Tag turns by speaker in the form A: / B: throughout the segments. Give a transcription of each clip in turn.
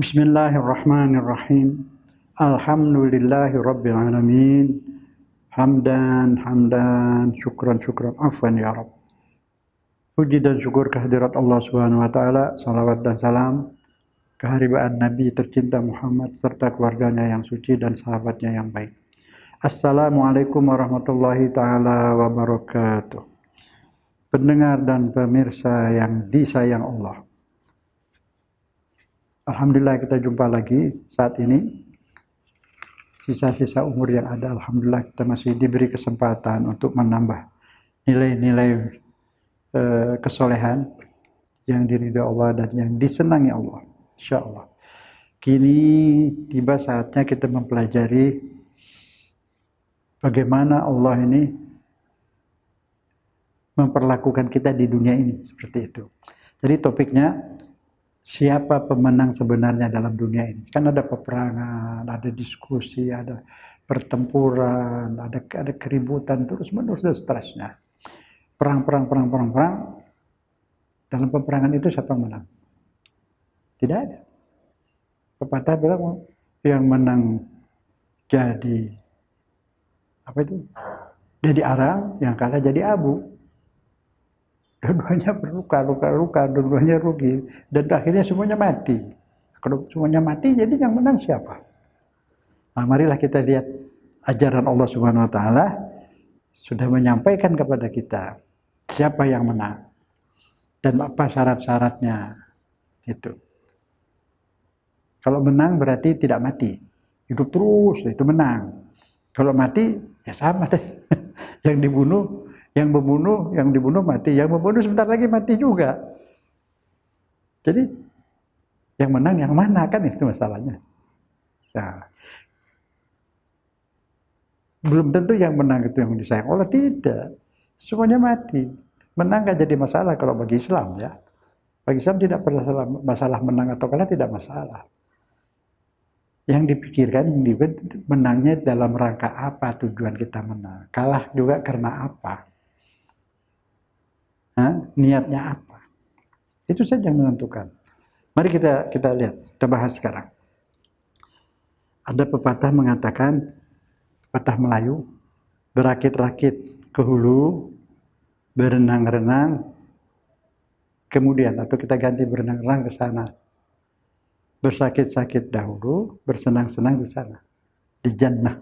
A: Bismillahirrahmanirrahim. Alhamdulillahi rabbil alamin. Hamdan, syukran, afwan ya Rabb. Puji dan syukur kehadirat Allah Subhanahu wa taala, salawat dan salam keharibaan Nabi tercinta Muhammad serta keluarganya yang suci dan sahabatnya yang baik. Assalamualaikum warahmatullahi taala wabarakatuh. Pendengar dan pemirsa yang disayang Allah. Alhamdulillah kita jumpa lagi saat ini. Sisa-sisa umur yang ada, alhamdulillah kita masih diberi kesempatan untuk menambah nilai-nilai kesolehan yang diridhai Allah dan yang disenangi Allah. Insyaallah. Kini tiba saatnya kita mempelajari bagaimana Allah ini memperlakukan kita di dunia ini, seperti itu. Jadi topiknya, siapa pemenang sebenarnya dalam dunia ini? Kan ada peperangan, ada diskusi, ada pertempuran, ada keributan terus-menerus dan seterusnya. Perang. Dalam peperangan itu siapa yang menang? Tidak ada. Pepatah bilang yang menang jadi jadi arang, yang kalah jadi abu. Dua-duanya berluka, dua-duanya rugi, dan akhirnya semuanya mati. Kalau semuanya mati, jadi yang menang siapa? Nah, marilah kita lihat ajaran Allah Subhanahu wa taala sudah menyampaikan kepada kita siapa yang menang dan apa syarat-syaratnya. Itu. Kalau menang berarti tidak mati, hidup terus, itu menang. Kalau mati, ya sama deh. Yang dibunuh mati, yang membunuh sebentar lagi mati juga. Jadi yang menang yang mana, kan itu masalahnya. Nah, belum tentu yang menang itu yang disayang Allah, tidak. Semuanya mati. Menang gak jadi masalah kalau bagi Islam ya. Bagi Islam tidak pernah masalah menang atau kalah, tidak masalah. Yang dipikirkan menangnya dalam rangka apa tujuan kita menang. Kalah juga karena apa. Niatnya apa? Itu saja yang menentukan. Mari kita lihat, kita bahas sekarang. Ada pepatah mengatakan, pepatah Melayu, berakit-rakit ke hulu, berenang-renang, kemudian, atau kita ganti berenang-renang ke sana. Bersakit-sakit dahulu, bersenang-senang di sana, di jannah.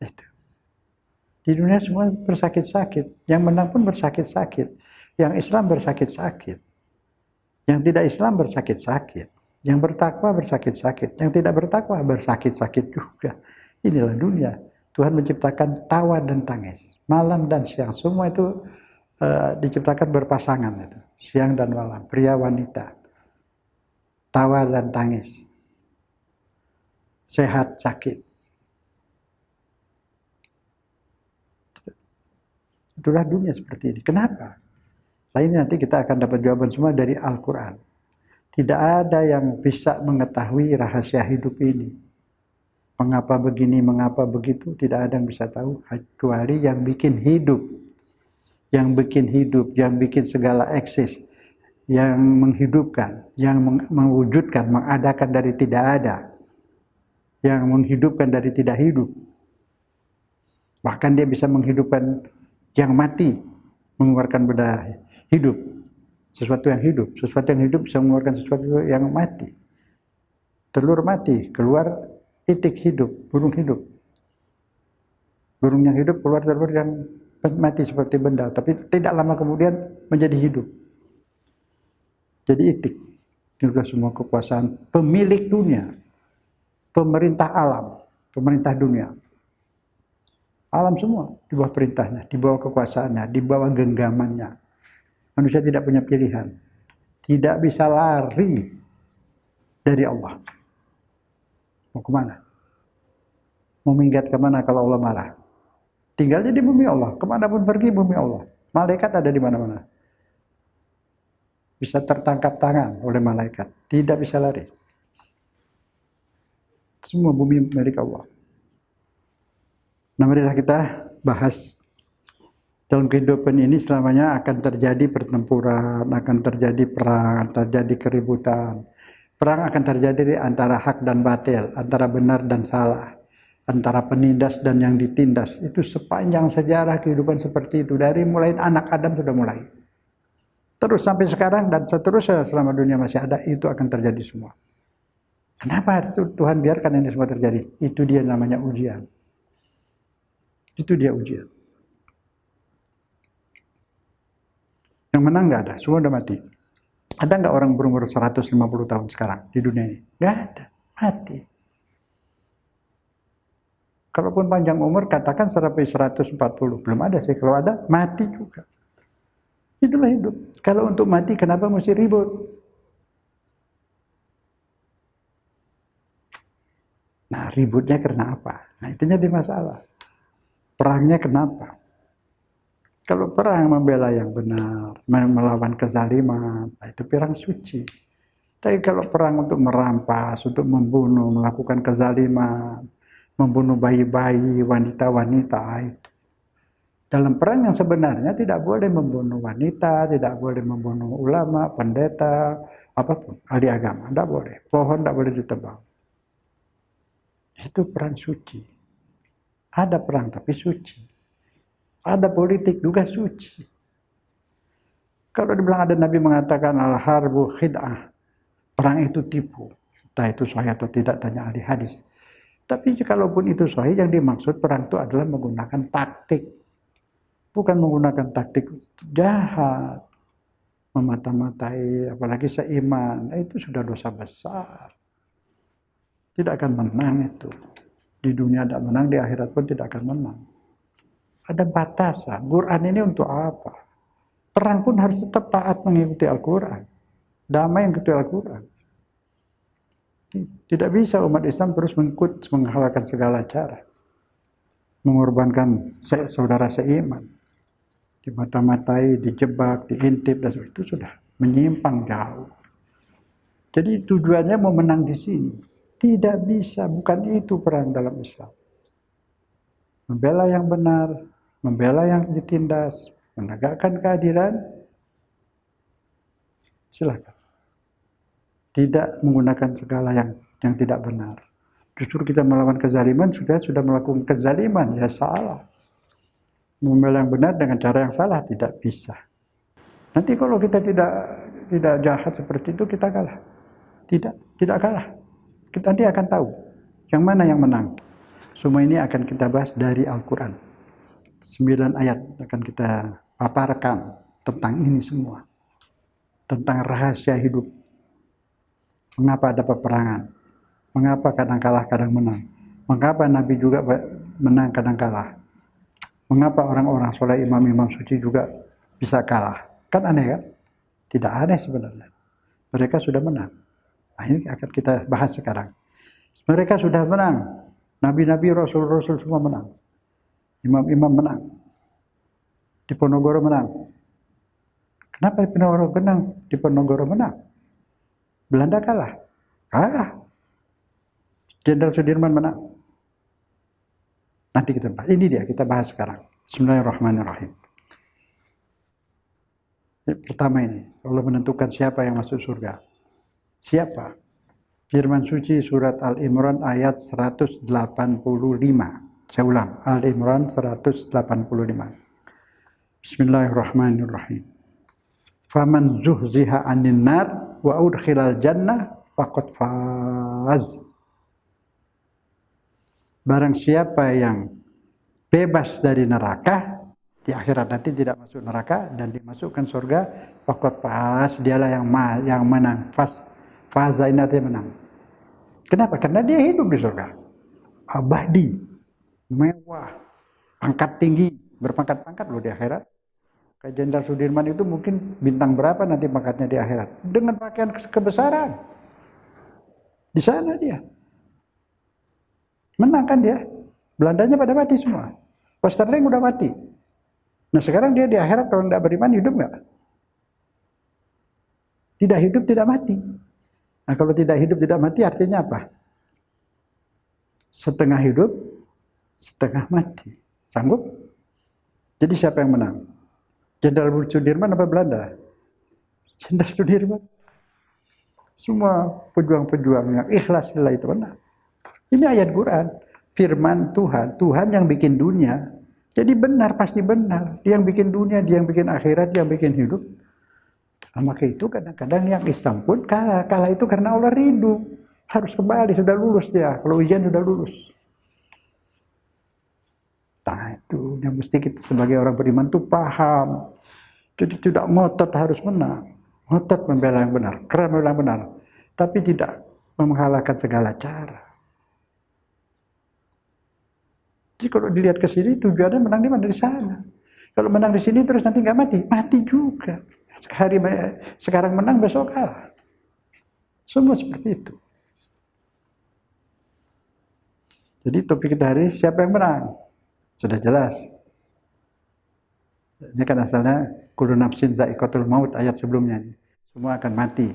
A: Itu. Di dunia semua bersakit-sakit. Yang menang pun bersakit-sakit. Yang Islam bersakit-sakit. Yang tidak Islam bersakit-sakit. Yang bertakwa bersakit-sakit. Yang tidak bertakwa bersakit-sakit juga. Inilah dunia. Tuhan menciptakan tawa dan tangis. Malam dan siang. Semua itu diciptakan berpasangan. Itu. Siang dan malam. Pria wanita. Tawa dan tangis. Sehat, sakit. Itulah dunia seperti ini. Kenapa? Lainnya nanti kita akan dapat jawaban semua dari Al-Quran. Tidak ada yang bisa mengetahui rahasia hidup ini. Mengapa begini, mengapa begitu, tidak ada yang bisa tahu. Kecuali yang bikin hidup. Yang bikin hidup, yang bikin segala eksis. Yang menghidupkan, yang mewujudkan, mengadakan dari tidak ada. Yang menghidupkan dari tidak hidup. Bahkan dia bisa menghidupkan yang mati, mengeluarkan benda hidup, sesuatu yang hidup bisa mengeluarkan sesuatu yang mati. Telur mati, keluar itik hidup, burung hidup. Burung yang hidup keluar telur yang mati seperti benda, tapi tidak lama kemudian menjadi hidup. Jadi itik, ini sudah semua kekuasaan pemilik dunia, pemerintah alam, pemerintah dunia. Alam semua di bawah perintahnya, di bawah kekuasaannya, di bawah genggamannya. Manusia tidak punya pilihan. Tidak bisa lari dari Allah. Mau kemana? Mau minggat kemana kalau Allah marah? Tinggalnya di bumi Allah. Kemanapun pergi bumi Allah. Malaikat ada di mana-mana. Bisa tertangkap tangan oleh malaikat. Tidak bisa lari. Semua bumi milik Allah. Nah, marilah kita bahas dalam kehidupan ini selamanya akan terjadi pertempuran, akan terjadi perang, terjadi keributan. Perang akan terjadi antara hak dan batil, antara benar dan salah, antara penindas dan yang ditindas. Itu sepanjang sejarah kehidupan seperti itu. Dari mulai anak Adam sudah mulai. Terus sampai sekarang dan seterusnya selama dunia masih ada, itu akan terjadi semua. Kenapa Tuhan biarkan ini semua terjadi? Itu dia namanya ujian. Itu dia ujian. Yang menang nggak ada, semua udah mati. Ada nggak orang berumur 150 tahun sekarang di dunia ini? Nggak ada, mati. Kalaupun panjang umur, katakan sampai 140, belum ada sih. Kalau ada, mati juga. Itulah hidup. Kalau untuk mati, kenapa mesti ribut? Nah, ributnya karena apa? Nah, itu jadi masalah. Perangnya kenapa? Kalau perang membela yang benar, melawan kezaliman, itu perang suci. Tapi kalau perang untuk merampas, untuk membunuh, melakukan kezaliman, membunuh bayi-bayi, wanita-wanita, itu. Dalam perang yang sebenarnya tidak boleh membunuh wanita, tidak boleh membunuh ulama, pendeta, apapun, ahli agama, tidak boleh. Pohon tidak boleh ditebang. Itu perang suci. Ada perang tapi suci. Ada politik juga suci. Kalau dibilang ada Nabi mengatakan al-harbu khid'ah, perang itu tipu. Entah itu sahih atau tidak, tanya ahli hadis. Tapi kalaupun itu sahih, yang dimaksud perang itu adalah menggunakan taktik. Bukan menggunakan taktik jahat, memata-matai, apalagi seiman. Itu sudah dosa besar. Tidak akan menang itu. Di dunia tidak menang, di akhirat pun tidak akan menang. Ada batasan. Quran ini untuk apa? Perang pun harus tetap taat mengikuti Al-Quran. Damai mengikuti Al-Quran. Tidak bisa umat Islam terus menghalalkan segala cara. Mengorbankan saudara seiman. Dimata-matai, dijebak, diintip, dan itu sudah menyimpang jauh. Jadi tujuannya mau menang di sini. Tidak bisa, bukan itu perang dalam Islam. Membela yang benar, membela yang ditindas, menegakkan keadilan, silakan. Tidak menggunakan segala yang tidak benar. Justru kita melawan kezaliman, sudah melakukan kezaliman, ya salah. Membela yang benar dengan cara yang salah, tidak bisa. Nanti kalau kita tidak jahat seperti itu, kita kalah. Tidak kalah. Kita nanti akan tahu yang mana yang menang. Semua ini akan kita bahas dari Al-Quran. 9 ayat akan kita paparkan tentang ini semua. Tentang rahasia hidup. Mengapa ada peperangan? Mengapa kadang kalah, kadang menang? Mengapa Nabi juga menang, kadang kalah? Mengapa orang-orang soleh, imam-imam suci juga bisa kalah? Kan aneh kan? Tidak aneh sebenarnya. Mereka sudah menang. Nah, ini akan kita bahas sekarang. Mereka sudah menang. Nabi-nabi, rasul-rasul semua menang. Imam-imam menang. Diponegoro menang. Kenapa Diponegoro menang? Belanda kalah. Kalah. Jenderal Sudirman menang. Nanti kita bahas. Ini dia, kita bahas sekarang. Bismillahirrahmanirrahim. Pertama ini, Allah menentukan siapa yang masuk surga. Siapa? Firman suci surat Al-Imran ayat 185. Saya ulang, Al-Imran 185. Bismillahirrahmanirrahim. Faman zuhziha 'anil nar wa udkhilal jannah faqad faz. Barang siapa yang bebas dari neraka, di akhirat nanti tidak masuk neraka dan dimasukkan surga, faqad faz, dialah yang menang. Faza ini artinya menang. Kenapa? Karena dia hidup di surga. Abadi, mewah, pangkat tinggi, berpangkat-pangkat loh di akhirat. Kayak Jenderal Sudirman itu mungkin bintang berapa nanti pangkatnya di akhirat. Dengan pakaian kebesaran. Di sana dia. Menang kan dia. Belandanya pada mati semua. Westerling udah mati. Nah sekarang dia di akhirat kalau tidak beriman hidup nggak? Tidak hidup, tidak mati. Nah kalau tidak hidup, tidak mati artinya apa? Setengah hidup, setengah mati. Sanggup? Jadi siapa yang menang? Jenderal Sudirman apa Belanda? Jenderal Sudirman. Semua pejuang-pejuang yang ikhlas lillahi itu benar. Ini ayat Quran, firman Tuhan, Tuhan yang bikin dunia. Jadi benar, pasti benar. Dia yang bikin dunia, dia yang bikin akhirat, dia yang bikin hidup. Nah, maka itu kadang-kadang yang Islam pun kalah. Kalah itu karena Allah rindu. Harus kembali, sudah lulus dia. Kalau ujian sudah lulus. Nah itu yang mesti kita sebagai orang beriman itu paham. Jadi tidak ngotot harus menang. Ngotot membela yang benar, keren membela yang benar. Tapi tidak menghalalkan segala cara. Jadi kalau dilihat ke sini tujuannya menang di mana? Di sana. Kalau menang di sini terus nanti nggak mati, mati juga. Sekarang menang besok kalah. Semua seperti itu. Jadi topik kita hari siapa yang menang? Sudah jelas. Ini kan asalnya kullu nafsin za'iqatul maut ayat sebelumnya. Semua akan mati.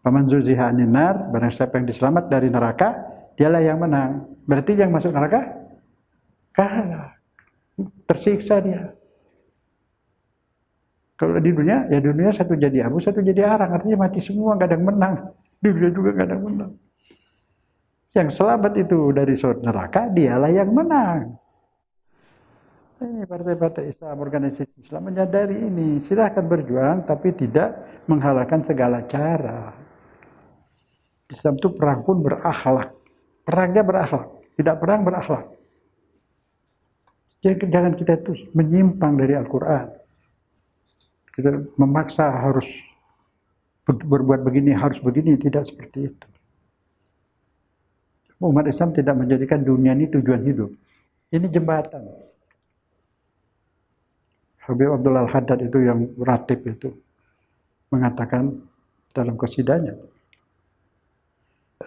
A: Faman zuziha 'anil nar, barang siapa yang diselamat dari neraka, dialah yang menang. Berarti yang masuk neraka kalah. Tersiksa dia. Kalau di dunia, ya dunia satu jadi abu, satu jadi arang. Artinya mati semua, nggak ada yang menang. Dunia juga nggak ada yang menang. Yang selamat itu dari neraka, dialah yang menang. Ini partai-partai Islam, organisasi Islam menyadari ini. Silahkan berjuang, tapi tidak menghalalkan segala cara. Islam itu perang pun berakhlak. Perangnya berakhlak, tidak perang berakhlak. Jadi jangan kita itu menyimpang dari Al-Quran. Kita memaksa harus berbuat begini, harus begini, tidak seperti itu. Umat Islam tidak menjadikan dunia ini tujuan hidup. Ini jembatan. Habib Abdul Al-Haddad itu yang ratib itu mengatakan dalam qasidahnya,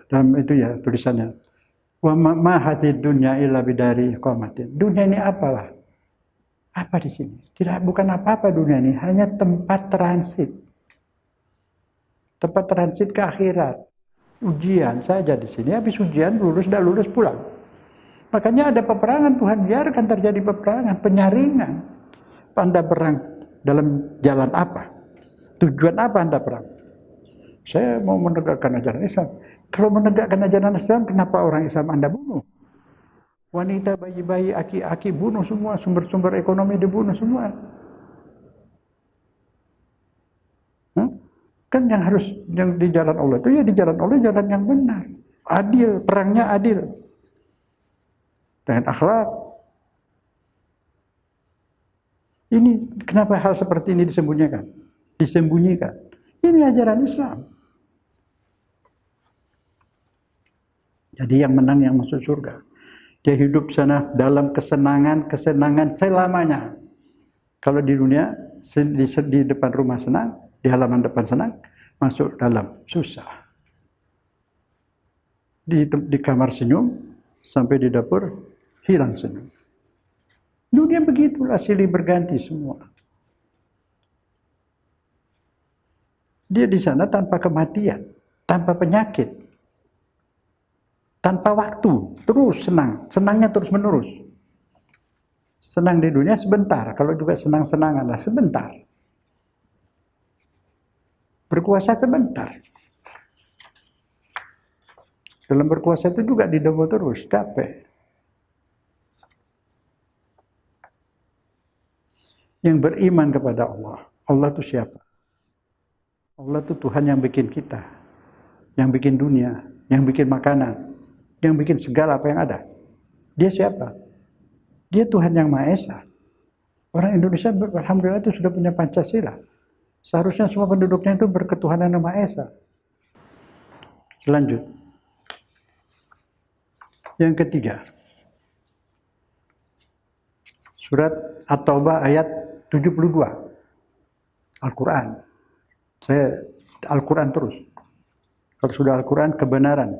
A: dalam itu ya tulisannya, wa ma hadid dunya illa bidari iqamatin. Dunia ini apalah? Apa di sini? Tidak, bukan apa-apa dunia ini, hanya tempat transit. Tempat transit ke akhirat. Ujian saja di sini, habis ujian lulus, dah lulus pulang. Makanya ada peperangan, Tuhan biarkan terjadi peperangan, penyaringan. Anda perang dalam jalan apa? Tujuan apa Anda perang? Saya mau menegakkan ajaran Islam. Kalau menegakkan ajaran Islam, kenapa orang Islam Anda bunuh? Wanita, bayi-bayi, aki-aki bunuh semua, sumber-sumber ekonomi dibunuh semua. Kan yang harus yang di jalan Allah itu ya di jalan Allah jalan yang benar. Adil, perangnya adil. Dengan akhlak. Ini kenapa hal seperti ini disembunyikan? Disembunyikan. Ini ajaran Islam. Jadi yang menang yang masuk surga. Dia hidup sana dalam kesenangan selamanya. Kalau di dunia, di depan rumah senang, di halaman depan senang, masuk dalam susah. Di kamar senyum, sampai di dapur, hilang senyum. Dunia begitulah, silih berganti semua. Dia di sana tanpa kematian, tanpa penyakit, tanpa waktu, terus senang, senangnya terus menerus. Senang di dunia sebentar, kalau juga senang-senanganlah sebentar. Berkuasa sebentar. Dalam berkuasa itu juga didemo terus, capek. Yang beriman kepada Allah. Allah itu siapa? Allah itu Tuhan yang bikin kita, yang bikin dunia, yang bikin makanan, yang bikin segala apa yang ada. Dia siapa? Dia Tuhan yang Maha Esa. Orang Indonesia alhamdulillah itu sudah punya Pancasila. Seharusnya semua penduduknya itu berketuhanan yang Maha Esa. Selanjut. Yang ketiga. Surat At-Taubah ayat 72. Al-Quran. Saya Al-Quran terus. Kalau sudah Al-Quran, kebenaran.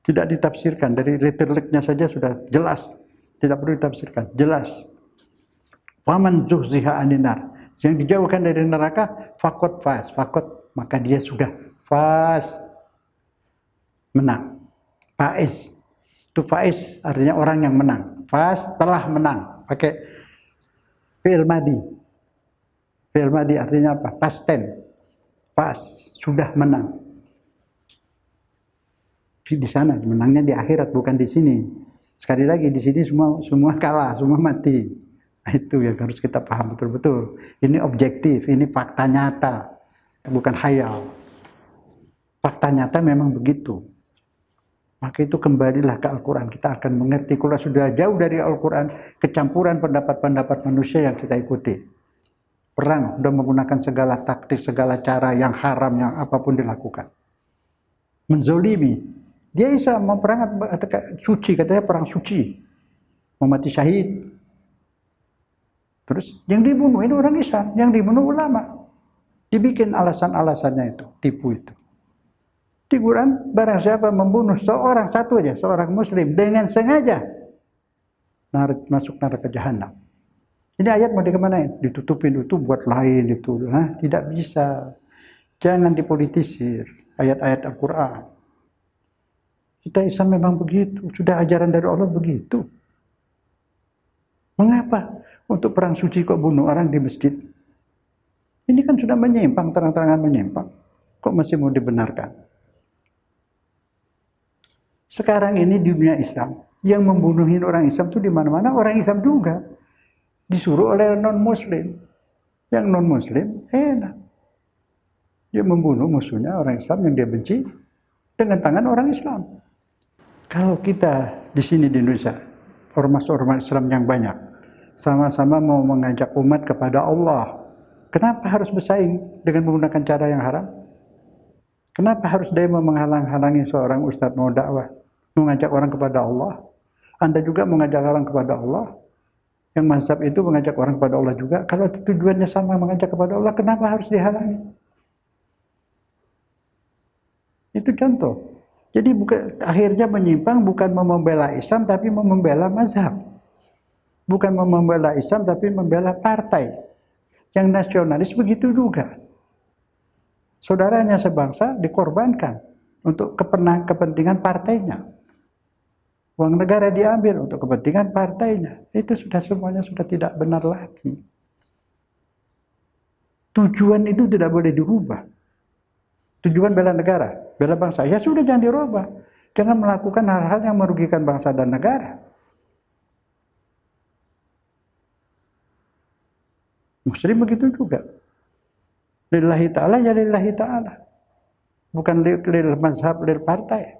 A: Tidak ditafsirkan. Dari letterleknya saja sudah jelas. Tidak perlu ditafsirkan. Jelas. Faman zuhziha aninar. Yang dijauhkan dari neraka, fakot faz. Fakot, maka dia sudah faz. Menang. Faiz. Itu faiz artinya orang yang menang. Faz telah menang. Pakai fi'il madhi. Fi'il madhi artinya apa? Past tense. Faz. sudah menang. Di sana menangnya di akhirat, bukan di sini. Sekali lagi di sini semua kalah, semua mati. Nah, itu yang harus kita paham betul-betul. Ini objektif, ini fakta nyata, bukan khayal. Fakta nyata memang begitu. Maka itu kembalilah ke Al-Quran. Kita akan mengerti. Kalau sudah jauh dari Al-Quran, kecampuran pendapat-pendapat manusia yang kita ikuti. Perang sudah menggunakan segala taktik, segala cara yang haram, yang apapun dilakukan. Menzolimi. Dia Islam mau perang suci, katanya perang suci. Mau mati syahid. Terus yang dibunuh ini orang Islam, yang dibunuh ulama. Dibikin alasan-alasannya itu, tipu itu. Di Quran, barang siapa membunuh seorang satu aja, seorang muslim dengan sengaja masuk neraka jahanam. Ini ayat mau dikemanain? Ditutupin itu buat lain itu. Tidak bisa. Jangan dipolitisir ayat-ayat Al-Quran. Kita Islam memang begitu. Sudah ajaran dari Allah begitu. Mengapa untuk perang suci kok bunuh orang di masjid? Ini kan sudah menyimpang, terang-terangan menyimpang. Kok masih mau dibenarkan? Sekarang ini di dunia Islam, yang membunuhin orang Islam itu di mana-mana orang Islam juga. Disuruh oleh non-Muslim. Yang non-Muslim enak. Dia membunuh musuhnya orang Islam yang dia benci dengan tangan orang Islam. Kalau kita di sini di Indonesia, ormas-ormas Islam yang banyak, sama-sama mau mengajak umat kepada Allah, kenapa harus bersaing dengan menggunakan cara yang haram? Kenapa harus demo menghalang-halangi seorang ustadz mau dakwah, mengajak orang kepada Allah? Anda juga mengajak orang kepada Allah. Yang mazhab itu mengajak orang kepada Allah juga. Kalau tujuannya sama mengajak kepada Allah, kenapa harus dihalangi? Itu contoh. Jadi akhirnya menyimpang, bukan membela Islam tapi membela mazhab. Bukan membela Islam tapi membela partai. Yang nasionalis begitu juga. Saudaranya sebangsa dikorbankan untuk kepentingan partainya. Uang negara diambil untuk kepentingan partainya. Itu semuanya sudah tidak benar lagi. Tujuan itu tidak boleh dirubah. Tujuan bela negara, bela bangsa, ya sudah jangan dirubah. Jangan melakukan hal-hal yang merugikan bangsa dan negara. Muslim begitu juga. Lillahi ta'ala ya lillahi ta'ala. Bukan lil mazhab, lil partai.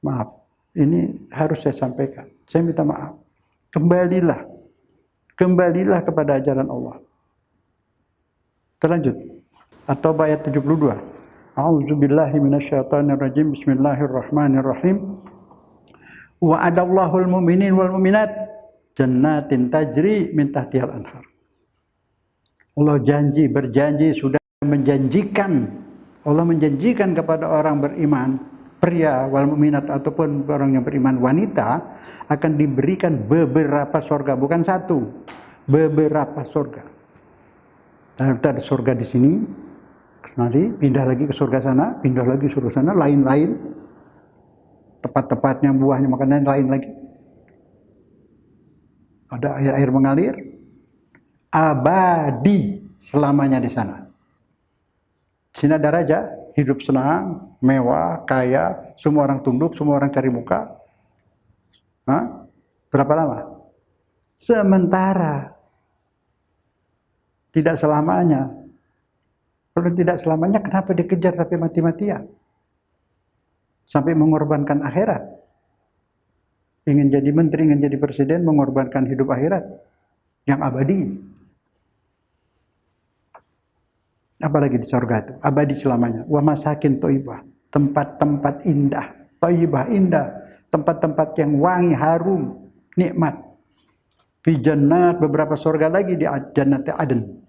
A: Maaf, ini harus saya sampaikan. Saya minta maaf. Kembalilah kepada ajaran Allah. Terlanjut. At-Taubah ayat 72. A'udzubillahi minasyaitonirrajim. Bismillahirrahmanirrahim. Wa'adallahul mu'minin wal mu'minat jannatin tajri min tahtihal anhar. Allah berjanji sudah menjanjikan. Allah menjanjikan kepada orang beriman, pria wal mu'minat ataupun orang yang beriman wanita akan diberikan beberapa surga, bukan satu, beberapa surga. Ada surga di sini. Nanti pindah lagi ke surga sana, pindah lagi surga sana, lain-lain. Tepat-tepatnya buahnya, makanan lain lagi. Ada air-air mengalir, abadi selamanya di sana. Di sini ada raja, hidup senang, mewah, kaya, semua orang tunduk, semua orang cari muka. Berapa lama? Sementara. Tidak selamanya. Kalau tidak selamanya, kenapa dikejar sampai mati-matian? Sampai mengorbankan akhirat. Ingin jadi menteri, ingin jadi presiden, mengorbankan hidup akhirat yang abadi. Apalagi di surga itu, abadi selamanya. Wa masakin thayyibah, tempat-tempat indah, thayyibah indah, tempat-tempat yang wangi, harum, nikmat. Fi jannat, beberapa surga lagi di Jannat Aden.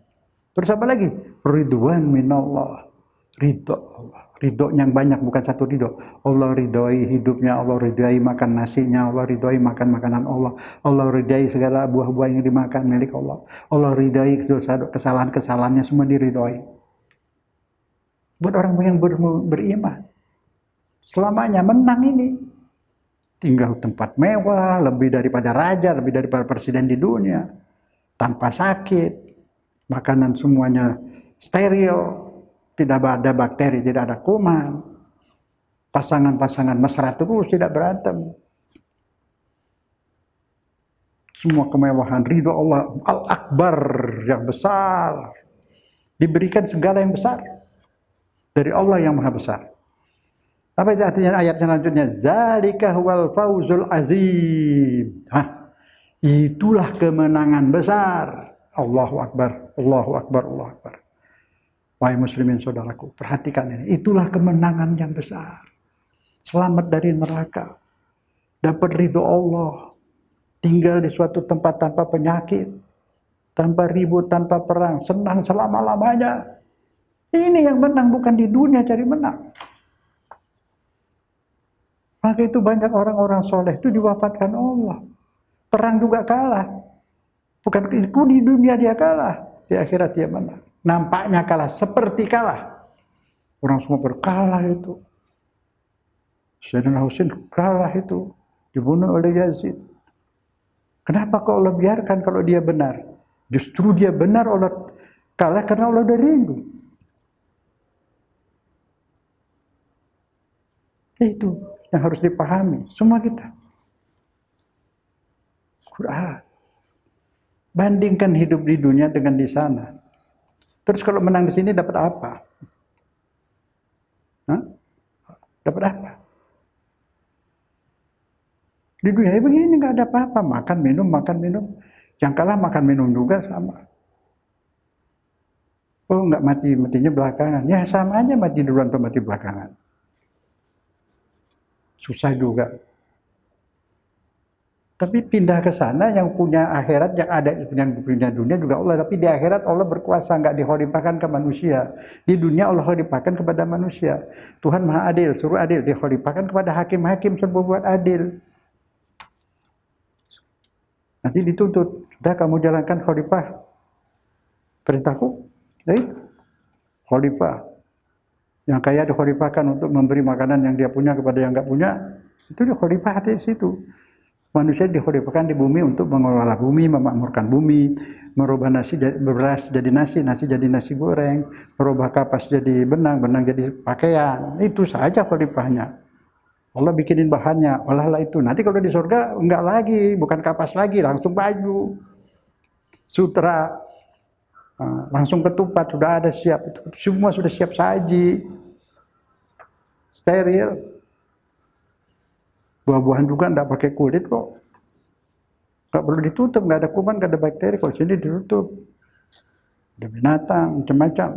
A: Terus apa lagi? Ridwan minallah. Ridho Allah. Ridho yang banyak, bukan satu ridho. Allah ridhoi hidupnya, Allah ridhoi makan nasinya, Allah ridhoi makan makanan Allah. Allah ridhoi segala buah-buah yang dimakan milik Allah. Allah ridhoi kesalahan-kesalahannya semua diridhoi. Buat orang yang beriman. Selamanya menang ini. Tinggal tempat mewah, lebih daripada raja, lebih daripada presiden di dunia. Tanpa sakit. Makanan semuanya steril, tidak ada bakteri, tidak ada kuman. Pasangan-pasangan mesra terus, tidak berantem. Semua kemewahan, ridho Allah, Al-Akbar yang besar. Diberikan segala yang besar dari Allah yang maha besar. Apa itu artinya ayat selanjutnya? Zalika huwal fauzul azim. Itulah kemenangan besar. Allahu Akbar, Allahu Akbar, Allahu Akbar. Wahai muslimin saudaraku, perhatikan ini. Itulah kemenangan yang besar. Selamat dari neraka. Dapat ridho Allah. Tinggal di suatu tempat tanpa penyakit. Tanpa ribut, tanpa perang. Senang selama-lamanya. Ini yang menang, bukan di dunia cari menang. Maka itu banyak orang-orang soleh itu diwafatkan Allah. Perang juga kalah. Bukan itu di dunia dia kalah. Di akhirat dia menang. Nampaknya kalah, seperti kalah. Orang semua berkalah itu. Sayyidina Husain kalah itu. Dibunuh oleh Yazid. Kenapa kok Allah biarkan kalau dia benar? Justru dia benar, Allah kalah karena Allah udah rindu. Itu yang harus dipahami semua kita. Quran. Bandingkan hidup di dunia dengan di sana. Terus kalau menang di sini dapat apa? Dapat apa? Di dunia begini nggak ada apa-apa, makan minum. Yang kalah makan minum juga sama. Oh nggak matinya belakangan. Ya sama aja mati duluan atau mati belakangan. Susah juga. Tapi pindah ke sana yang punya akhirat, yang ada yang punya dunia juga Allah. Tapi di akhirat Allah berkuasa, nggak dikhalifahkan ke manusia. Di dunia Allah khalifahkan kepada manusia. Tuhan maha adil, suruh adil. Dikhalifahkan kepada hakim-hakim suruh buat adil. Nanti dituntut, sudah kamu jalankan khalifah. Perintahku, baik. Khalifah. Yang kaya dikhalifahkan untuk memberi makanan yang dia punya kepada yang nggak punya. Itu dikhalifah di situ. Manusia dikhalifahkan di bumi untuk mengelola bumi, memakmurkan bumi, merubah beras jadi nasi jadi nasi goreng, merubah kapas jadi benang jadi pakaian. Itu saja khalifahnya. Allah bikinin bahannya, olahlah itu. Nanti kalau di surga enggak lagi, bukan kapas lagi, langsung baju, sutra, langsung ketupat sudah ada siap. Itu semua sudah siap saji, steril. Buah-buahan juga enggak pakai kulit kok. Enggak perlu ditutup, enggak ada kuman, enggak ada bakteri. Kalau sini ditutup. Ada binatang, macam-macam.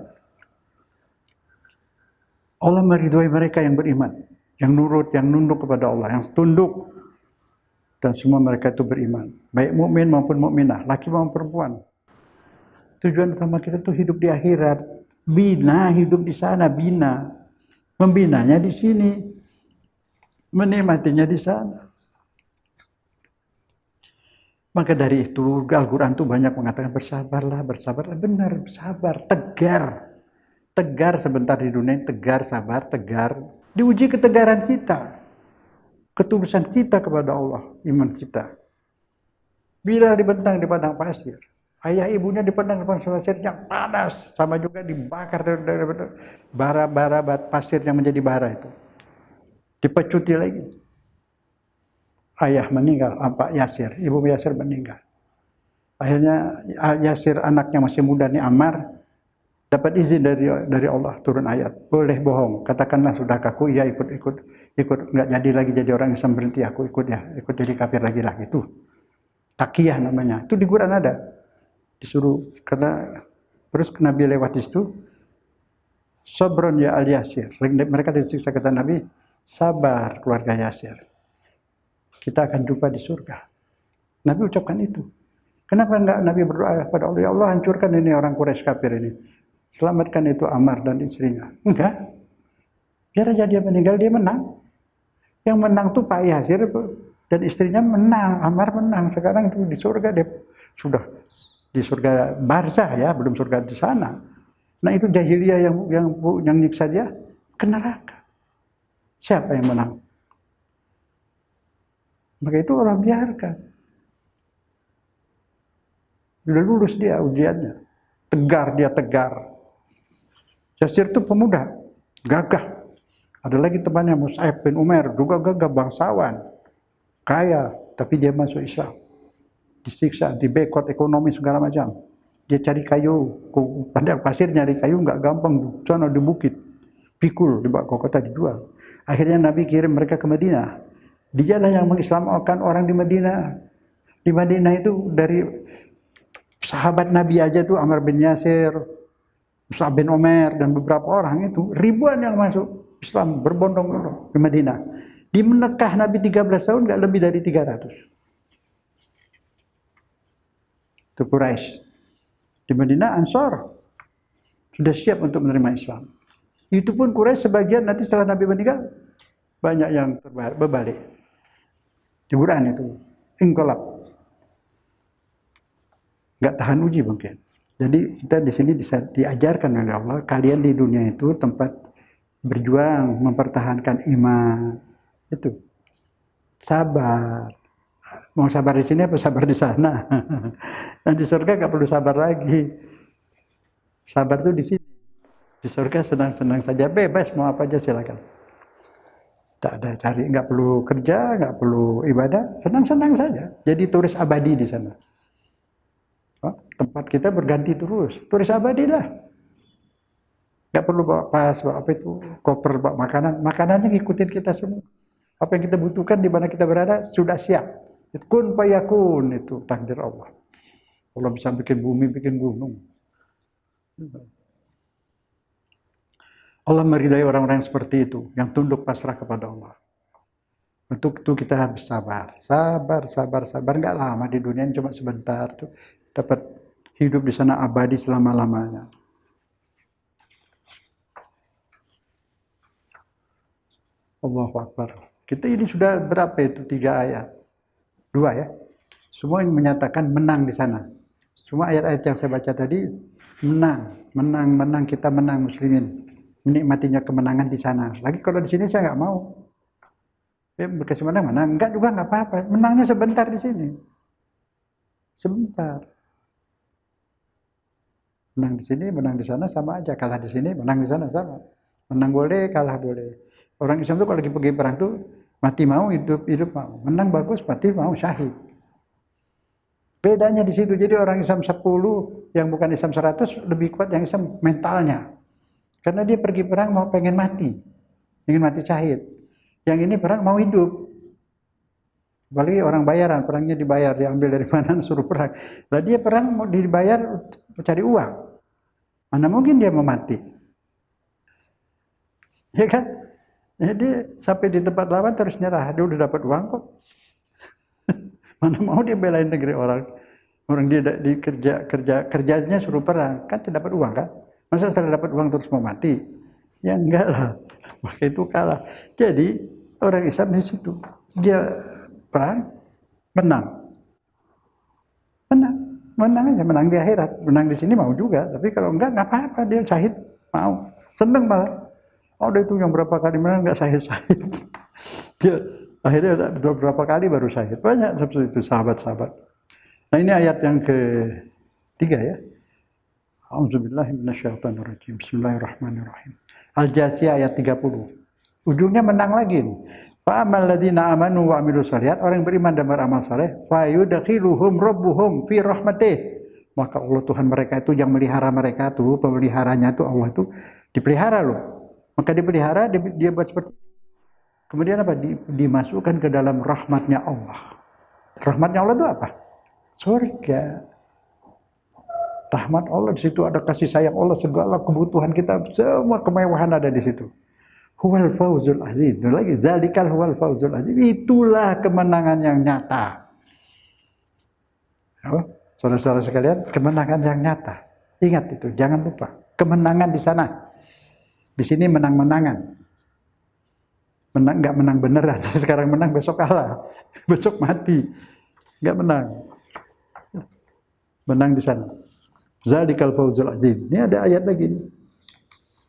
A: Allah meridhoi mereka yang beriman, yang nurut, yang nunduk kepada Allah, yang tunduk. Dan semua mereka itu beriman. Baik mukmin maupun mukminah, laki maupun perempuan. Tujuan utama kita itu hidup di akhirat. Bina, hidup di sana, bina. Membinanya di sini. Menikmatinya di sana. Maka dari itu Al-Quran itu banyak mengatakan bersabarlah, benar, sabar, tegar sebentar di dunia, tegar, sabar, tegar. Diuji ketegaran kita, ketulusan kita kepada Allah, iman kita. Bila dibentang di padang pasir, ayah ibunya dipendang di padang pasir yang panas, sama juga dibakar dari bara pasir yang menjadi bara itu. Dipecuti lagi. Ayah meninggal, Pak Yasir, ibu Yasir meninggal. Akhirnya Yasir anaknya masih muda nih Ammar, dapat izin dari Allah turun ayat, boleh bohong, katakanlah sudah kaku, ya ikut, nggak jadi lagi jadi orang Islam, berhenti aku ikut jadi kafir lagi lah gitu. Takiyah namanya, itu di Quran ada, disuruh karena terus Nabi lewat itu, sabron ya al Yasir, mereka disiksa kata Nabi, sabar keluarga Yasir, kita akan jumpa di surga. Nabi ucapkan itu. Kenapa enggak Nabi berdoa pada Allah, ya Allah hancurkan ini orang Quraisy kafir ini, selamatkan itu Ammar dan istrinya? Enggak. Biar aja dia meninggal, dia menang. Yang menang tuh Pak Yasir dan istrinya menang, Ammar menang. Sekarang itu di surga, dia sudah di surga barzah ya, belum surga di sana. Nah itu jahiliyah yang nyiksa dia ke neraka. Siapa yang menang? Maka itu orang biarkan. Sudah lulus dia ujiannya. Tegar. Yasir itu pemuda, gagah. Ada lagi temannya Mus'ab bin Umair, juga gagah, bangsawan, kaya, tapi dia masuk Islam. Disiksa, dibekot ekonomi segala macam. Dia cari kayu, padang pasir nyari kayu nggak gampang, sana di bukit, pikul dibawa ke kota dijual. Akhirnya Nabi kirim mereka ke Madinah. Dialah yang mengislamkan orang di Madinah. Di Madinah itu dari sahabat Nabi aja tuh Amr bin Yasir, Mus'ab bin Umair dan beberapa orang itu ribuan yang masuk Islam berbondong-bondong di Madinah. Di Mekah Nabi 13 tahun nggak lebih dari 300. Itu Quraisy. Di Madinah Ansar sudah siap untuk menerima Islam. Itu pun Quraisy sebagian nanti setelah Nabi meninggal banyak yang berbalik. Teguran itu, inqilab. Nggak tahan uji mungkin. Jadi kita di sini diajarkan oleh Allah, kalian di dunia itu tempat berjuang, mempertahankan iman. Itu. Sabar. Mau sabar di sini apa sabar di sana? Nanti surga nggak perlu sabar lagi. Sabar tuh di sini. Di surga senang-senang saja, bebas mau apa aja silakan. Tak ada cari, nggak perlu kerja, nggak perlu ibadah, senang-senang saja. Jadi turis abadi di sana. Oh, tempat kita berganti terus, turis abadi lah. Nggak perlu bawa pas, bawa apa itu, koper, bawa makanan. Makanannya ngikutin kita semua. Apa yang kita butuhkan di mana kita berada sudah siap. Kun fayakun, itu takdir Allah. Allah bisa bikin bumi, bikin gunung. Allah meridai orang-orang yang seperti itu, yang tunduk pasrah kepada Allah. Untuk itu kita harus sabar, sabar. Nggak lama di dunia, cuma sebentar tuh dapat hidup di sana abadi selama-lamanya. Allahu Akbar. Kita ini sudah berapa itu 3 ayat, 2 ya. Semua yang menyatakan menang di sana. Semua ayat-ayat yang saya baca tadi menang, kita menang muslimin. Menikmatinya kemenangan di sana. Lagi kalau di sini saya nggak mau. Berkasih menang, enggak juga nggak apa-apa. Menangnya sebentar di sini. Sebentar. Menang di sini, menang di sana sama aja. Kalah di sini, menang di sana sama. Menang boleh, kalah boleh. Orang Islam tuh kalau lagi pergi perang tuh mati mau, hidup mau. Menang bagus, mati mau, syahid. Bedanya di situ. Jadi orang Islam 10 yang bukan Islam 100 lebih kuat yang Islam mentalnya. Karena dia pergi perang mau pengen mati syahid. Yang ini perang mau hidup. Apalagi orang bayaran, perangnya dibayar, diambil dari mana suruh perang. Lah dia perang mau dibayar cari uang. Mana mungkin dia mau mati? Ya kan? Jadi sampai di tempat lawan terus nyerah. Dia udah dapat uang kok. Mana mau dia belain negeri orang? Orang dia kerjanya suruh perang, kan tidak dapat uang kan? Masa setelah dapat uang terus mau mati? Ya enggak lah. Maka itu kalah. Jadi orang Islam di situ dia perang menang aja, menang di akhirat, menang di sini mau juga. Tapi kalau enggak apa-apa, dia syahid mau, seneng malah. Oh itu yang berapa kali menang enggak syahid. Dia akhirnya beberapa kali baru syahid. Banyak seperti itu sahabat-sahabat. Nah ini ayat yang ke-3 ya. A'udzubillahi minasyaitonirrajim. Bismillahirrahmanirrahim. Al-Jasiyah ayat 30. Ujungnya menang lagi nih. Fa amal ladzina amanu wa amilus shalihat, orang yang beriman dan beramal saleh, fa yudkhiluhum rabbuhum fi rahmatih. Maka Allah Tuhan mereka itu yang melihara mereka tuh, pemeliharanya tuh Allah itu dipelihara loh. Maka dipelihara, dia buat seperti kemudian apa? Dimasukkan ke dalam rahmatnya Allah. Rahmatnya Allah itu apa? Surga. Rahmat Allah di situ ada kasih sayang Allah, segala kebutuhan kita, semua kemewahan ada di situ. Huwal fauzul azim. Lagi zalikal huwal fauzul azim. Itulah kemenangan yang nyata. Oh, saudara-saudara sekalian, kemenangan yang nyata. Ingat itu, jangan lupa. Kemenangan di sana. Di sini menang-menangan. Enggak menang beneran. Sekarang menang, besok kalah. Besok mati. Enggak menang. Menang di sana. Zalikal fauzul azim. Ini ada ayat lagi.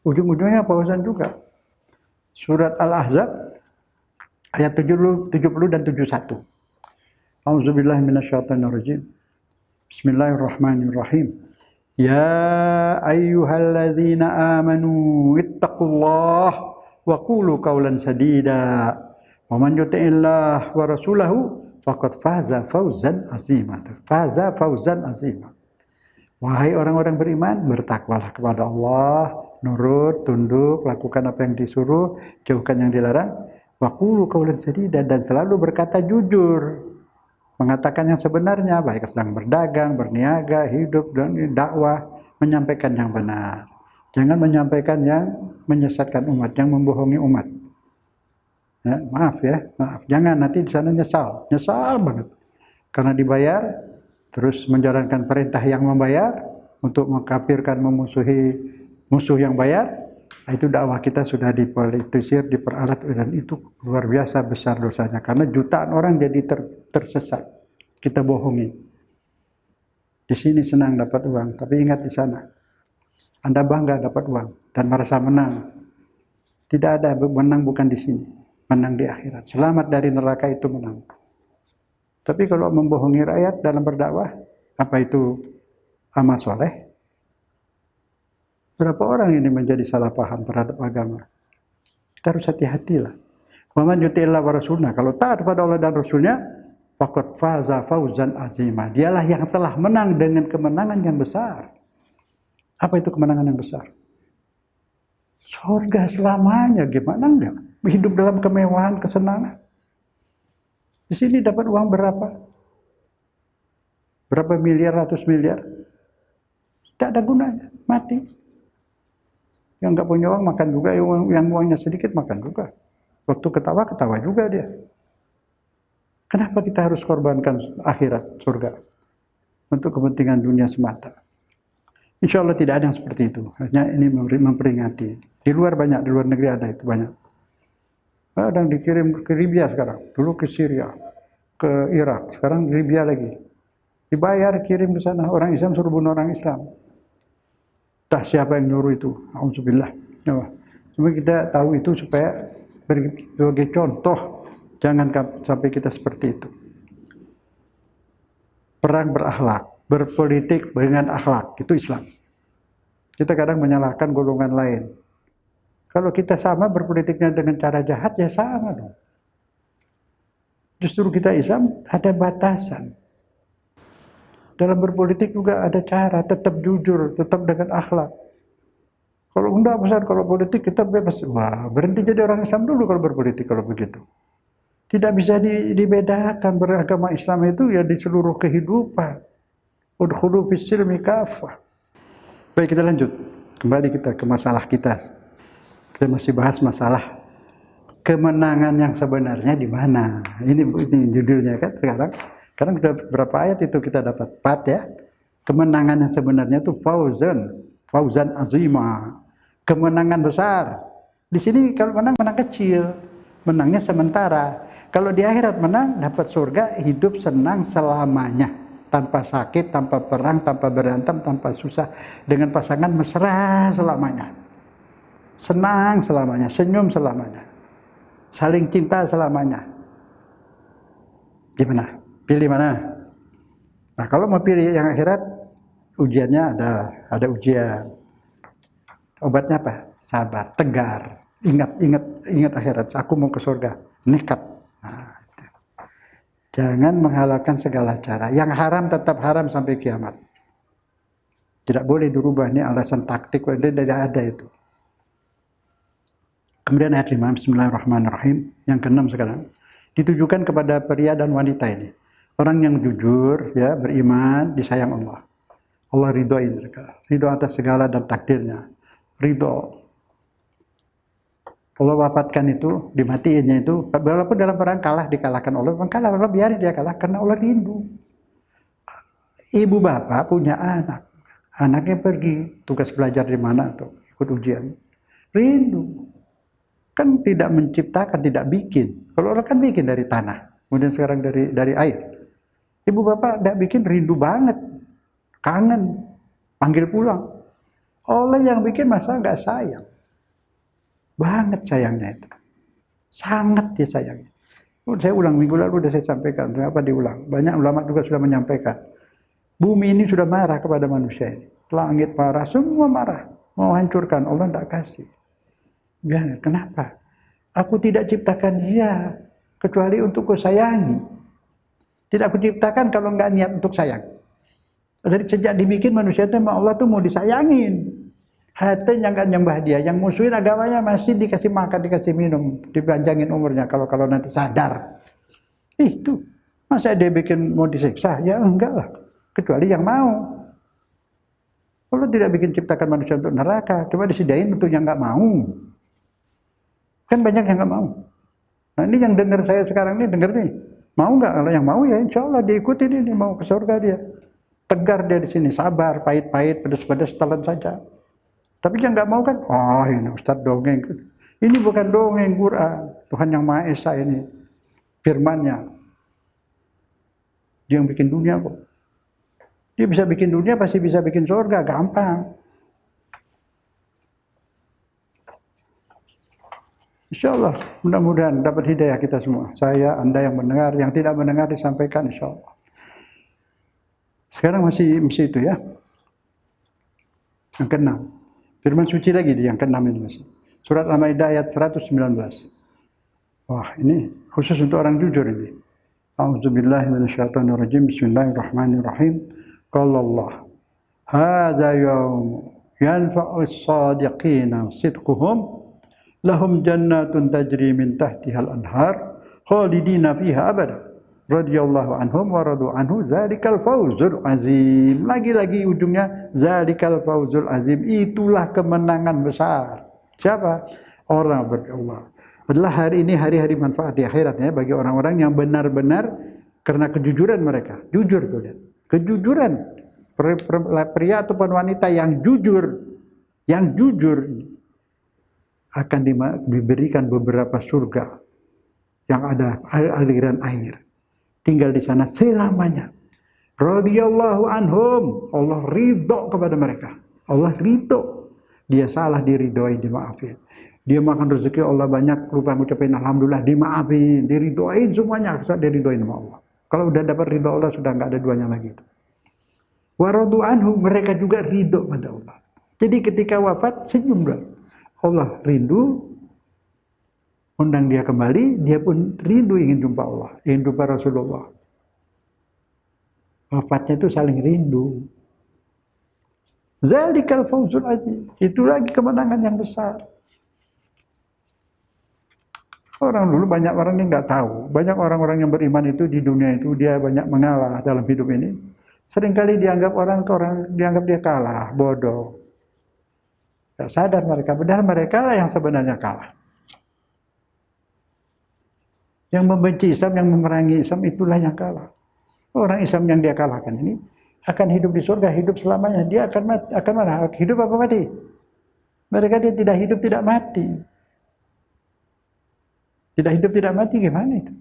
A: Ujung-ujungnya fauzan juga. Surat Al-Ahzab ayat 70 dan 71. A'udzubillahi minasyaitonirrajim. Bismillahirrahmanirrahim. Ya ayyuhalladzina amanu ittaqullah wa qulu qawlan sadida. Wa man yuti'illah wa rasulahu faqad faza fawzan azima. Faza fawzan azima. Wahai orang-orang beriman, bertakwalah kepada Allah, nurut, tunduk, lakukan apa yang disuruh, jauhkan yang dilarang. Wa qulu qawlan sadida, dan selalu berkata jujur. Mengatakan yang sebenarnya, baik sedang berdagang, berniaga, hidup, dan dakwah, menyampaikan yang benar. Jangan menyampaikan yang menyesatkan umat, yang membohongi umat. Ya, maaf. Jangan nanti di sana nyesal banget. Karena dibayar, terus menjalankan perintah yang membayar, untuk mengkafirkan, memusuhi musuh yang bayar, itu dakwah kita sudah dipolitisir, diperalat, dan itu luar biasa besar dosanya. Karena jutaan orang jadi tersesat. Kita bohongi. Di sini senang dapat uang, tapi ingat di sana. Anda bangga dapat uang dan merasa menang. Tidak ada menang, bukan di sini. Menang di akhirat. Selamat dari neraka itu menang. Tapi kalau membohongi rakyat dalam berdakwah, apa itu amal soleh? Berapa orang ini menjadi salah paham terhadap agama? Kita harus hati-hatilah. Wa man yuti'illah wa rasulna, kalau taat kepada Allah dan Rasulnya, faqad faza fawzan azima. Dialah yang telah menang dengan kemenangan yang besar. Apa itu kemenangan yang besar? Surga selamanya, gimana enggak? Hidup dalam kemewahan, kesenangan. Di sini dapat uang berapa? Berapa miliar, ratus miliar? Tidak ada gunanya, mati. Yang nggak punya uang makan juga, yang uangnya sedikit makan juga. Waktu ketawa, ketawa juga dia. Kenapa kita harus korbankan akhirat, surga? Untuk kepentingan dunia semata. Insya Allah tidak ada yang seperti itu. Hanya ini memperingati. Di luar banyak, di luar negeri ada itu banyak. Ada yang dikirim ke Libya sekarang. Dulu ke Syria, ke Irak. Sekarang di Libya lagi. Dibayar, kirim ke sana. Orang Islam suruh bunuh orang Islam. Tak siapa yang nyuruh itu. Alhamdulillah. Cuma kita tahu itu supaya sebagai contoh. Jangan sampai kita seperti itu. Perang berakhlak, berpolitik dengan akhlak, itu Islam. Kita kadang menyalahkan golongan lain. Kalau kita sama berpolitiknya dengan cara jahat, ya sama dong. Justru kita Islam ada batasan. Dalam berpolitik juga ada cara, tetap jujur, tetap dengan akhlak. Kalau enggak besar, kalau politik kita bebas. Wah, berhenti jadi orang Islam dulu kalau berpolitik, kalau begitu. Tidak bisa dibedakan, beragama Islam itu ya di seluruh kehidupan. Udkhulu fis silmi kafah. Baik, kita lanjut. Kembali kita ke masalah kita. Kita masih bahas masalah kemenangan yang sebenarnya di mana. Ini judulnya kan sekarang. Sekarang sudah berapa ayat itu kita dapat? 4 ya. Kemenangan yang sebenarnya itu fauzan azima. Kemenangan besar. Di sini kalau menang kecil. Menangnya sementara. Kalau di akhirat menang, dapat surga, hidup senang selamanya. Tanpa sakit, tanpa perang, tanpa berantem, tanpa susah. Dengan pasangan mesra selamanya. Senang selamanya, senyum selamanya. Saling cinta selamanya. Gimana? Pilih mana? Nah, kalau mau pilih yang akhirat, ujiannya ada ujian. Obatnya apa? Sabar, tegar. Ingat akhirat. Aku mau ke surga. Nekat. Nah, jangan menghalalkan segala cara. Yang haram tetap haram sampai kiamat. Tidak boleh dirubah, ini alasan taktik. Tidak ada itu. Kemudian ayat 5, Bismillahirrahmanirrahim. Yang ke-6 sekarang. Ditujukan kepada pria dan wanita ini. Orang yang jujur, ya, beriman, disayang Allah. Allah ridhoin mereka. Ridho atas segala dan takdirnya. Ridho. Allah wafatkan itu, dimatiinnya itu, walaupun dalam perang kalah, dikalahkan Allah, Allah biarin dia kalah, karena Allah rindu. Ibu bapak punya anak, anaknya pergi, tugas belajar di mana, atau ikut ujian, rindu. Kan tidak menciptakan, tidak bikin. Kalau Allah kan bikin dari tanah, kemudian sekarang dari air. Ibu bapak tidak bikin, rindu banget, kangen, panggil pulang. Allah yang bikin, masa nggak sayang? Banget sayangnya itu. Sangat dia sayangnya. Saya ulang, minggu lalu sudah saya sampaikan. Kenapa diulang? Banyak ulama juga sudah menyampaikan. Bumi ini sudah marah kepada manusia ini. langit marah, semua marah, mau hancurkan, Allah tidak kasih. Ya, kenapa? Aku tidak ciptakan dia kecuali untuk kusayangi. Tidak aku ciptakan kalau nggak niat untuk sayang. Dari sejak dibikin manusia itu Allah tuh mau disayangin. Hatinya nggak nyembah dia, yang musuhin agamanya masih dikasih makan, dikasih minum, dipanjangin umurnya kalau nanti sadar. Itu masa dia bikin mau disiksa? Ya enggak lah, kecuali yang mau. Allah tidak bikin ciptakan manusia untuk neraka, cuma disediain untuk yang nggak mau. Kan banyak yang nggak mau. Nah ini yang dengar saya sekarang ini, dengar nih, mau nggak? Kalau yang mau ya insya Allah diikutin ini, mau ke surga dia. Tegar dia di sini, sabar, pahit-pahit, pedas-pedas, telan saja. Tapi yang nggak mau kan, oh ini Ustaz dongeng. Ini bukan dongeng Quran, Tuhan yang Maha Esa ini, firman-Nya. Dia yang bikin dunia kok. Dia bisa bikin dunia, pasti bisa bikin surga, gampang. Insya Allah, mudah-mudahan dapat hidayah kita semua. Saya, Anda yang mendengar, yang tidak mendengar disampaikan insya Allah. Sekarang masih itu ya. Yang ke-6. Firman suci lagi di yang ke-6 ini masih. Surat Al-Maidah ayat 119. Wah, ini khusus untuk orang jujur ini. A'udzubillahi minasyaitonirrajim. Bismillahirrahmanirrahim. Qala Allah, "Hadza yaum yanfa'u as-shadiqina sidquhum." Lahum jannatun tajri min tahtihal anhar khalidina fiha abada radhiyallahu anhum wa radu anhu dzalikal fawzul azim. Lagi-lagi ujungnya dzalikal fawzul azim, itulah kemenangan besar. Siapa? Orang berdoa. Adalah hari ini hari-hari manfaat di akhiratnya bagi orang-orang yang benar-benar karena kejujuran mereka. Jujur tuh lihat. Kejujuran pria ataupun wanita yang jujur akan diberikan beberapa surga yang ada aliran air. Tinggal di sana selamanya. Radhiyallahu anhum. Allah ridho kepada mereka. Allah ridho. Dia salah diridhoi, dimaafin. Dia makan rezeki Allah banyak, lupa ngucapin alhamdulillah, dimaafin, diridhoin semuanya, diridhoin sama Allah. Kalau udah dapat ridho Allah sudah nggak ada duanya lagi. Wa radu anhu, mereka juga ridho pada Allah. Jadi ketika wafat senyum doang. Allah rindu, undang dia kembali, dia pun rindu ingin jumpa Allah, ingin jumpa Rasulullah. Wafatnya itu saling rindu. Zalikal fawzul azim. Itu lagi kemenangan yang besar. Orang dulu banyak orang yang nggak tahu. Banyak orang-orang yang beriman itu di dunia itu dia banyak mengalah dalam hidup ini. Seringkali dianggap orang dianggap dia kalah, bodoh. Tidak sadar mereka, padahal mereka lah yang sebenarnya kalah. Yang membenci Islam, yang memerangi Islam, itulah yang kalah. Orang Islam yang dia kalahkan ini akan hidup di surga, hidup selamanya. Dia akan mati, akan mana? Hidup apa mati? Mereka dia tidak hidup, tidak mati. Tidak hidup, tidak mati gimana itu?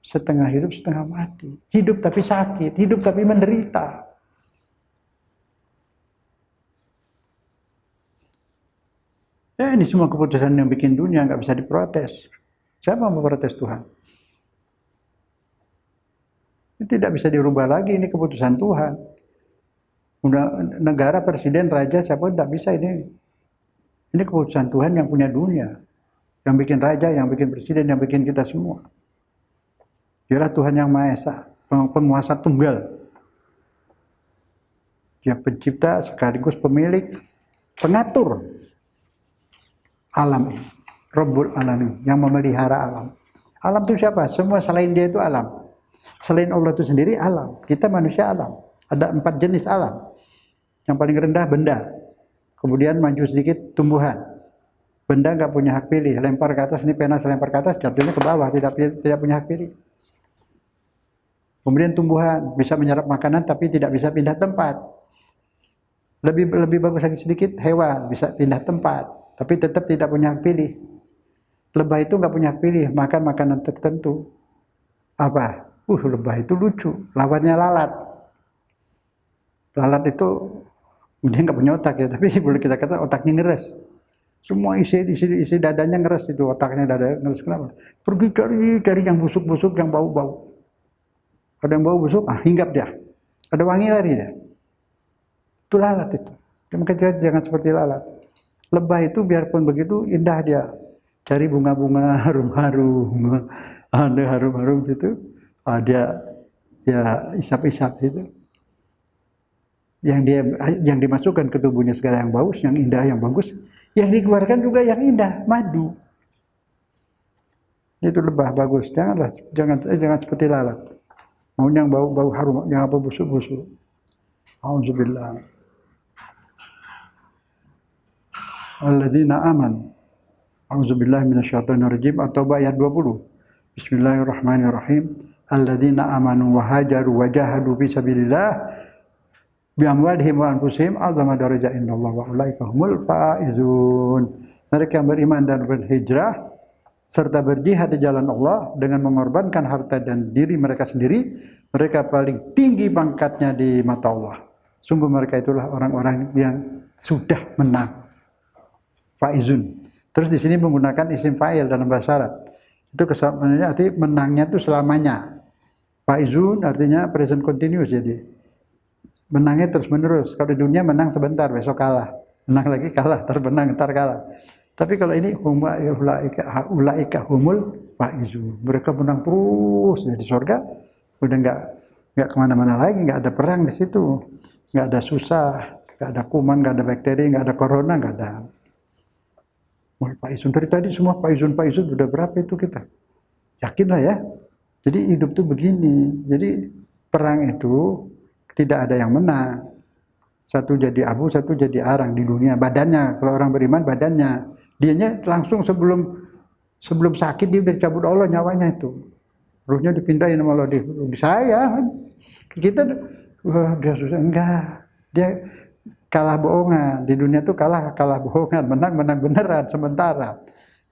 A: Setengah hidup, setengah mati. Hidup tapi sakit, hidup tapi menderita. Ya ini semua keputusan yang bikin dunia nggak bisa diprotes. Siapa mau protes Tuhan? Ini tidak bisa dirubah lagi, ini keputusan Tuhan. Udah negara, presiden, raja, siapa tidak bisa ini. Ini keputusan Tuhan yang punya dunia. Yang bikin raja, yang bikin presiden, yang bikin kita semua. Dialah Tuhan yang Maha Esa, penguasa tunggal. Dia pencipta sekaligus pemilik, pengatur alam ini, Rabbul Alamin, yang memelihara alam. Alam itu siapa? Semua selain dia itu alam. Selain Allah itu sendiri alam. Kita manusia alam. Ada 4 jenis alam. Yang paling rendah benda. Kemudian maju sedikit tumbuhan. Benda nggak punya hak pilih. Lempar ke atas, ini pena lempar ke atas, jatuhnya ke bawah. Tidak punya hak pilih. Kemudian tumbuhan bisa menyerap makanan tapi tidak bisa pindah tempat. Lebih bagus lagi sedikit hewan bisa pindah tempat. Tapi tetap tidak punya hak pilih. Lebah itu nggak punya hak pilih, makan makanan tertentu. Apa? Lebah itu lucu. Lawannya lalat. Lalat itu dia nggak punya otak ya, tapi boleh kita kata otaknya ngeres. Semua isi dadanya ngeres itu, otaknya dada ngeres. Kenapa? Pergi cari yang busuk-busuk, yang bau-bau. Ada yang bau busuk, hinggap dia. Ada wangi lari dia. Itu lalat itu. Maka jangan seperti lalat. Lebah itu biarpun begitu indah dia. Cari bunga-bunga harum-harum, ada harum-harum situ, dia isap-isap itu. Yang dimasukkan ke tubuhnya segala yang bagus, yang indah, yang bagus, yang dikeluarkan juga yang indah, madu. Itu lebah bagus. Jangan seperti lalat. Mau yang bau harum, yang apa busuk-busuk. Auzubillah. Alladzina amanu. Auzubillahi minasyaitonirrajim. At-Taubah ayat 20. Bismillahirrahmanirrahim. Alladzina amanu wa hajaru wa jahadu fi sabilillah bi amwalihim wa anfusihim azama darajat indallah wa ulaika humul faizun. Mereka yang beriman dan berhijrah serta berjihad di jalan Allah dengan mengorbankan harta dan diri mereka sendiri, mereka paling tinggi pangkatnya di mata Allah. Sungguh mereka itulah orang-orang yang sudah menang. Faizun. Terus di sini menggunakan isim fa'il dalam bahasa Arab. Itu kesannya arti menangnya itu selamanya. Faizun artinya present continuous, jadi menangnya terus menerus. Kalau di dunia menang sebentar, besok kalah. Menang lagi kalah, terbenang, ntar kalah. Tapi kalau ini ulaika humul faizun. Mereka menang terus di surga. Udah nggak kemana-mana lagi, nggak ada perang di situ, nggak ada susah, nggak ada kuman, nggak ada bakteri, nggak ada corona, nggak ada. Faizun dari tadi semua faizun udah berapa itu kita? Yakinlah ya. Jadi hidup tuh begini. Jadi perang itu tidak ada yang menang. Satu jadi abu, satu jadi arang di dunia. Badannya, kalau orang beriman badannya. Dianya langsung sebelum sakit dia udah dicabut Allah nyawanya itu. Ruhnya dipindahin sama Allah di saya. Kita dia susah enggak. Dia kalah bohongan. Di dunia tuh kalah bohongan, menang beneran sementara.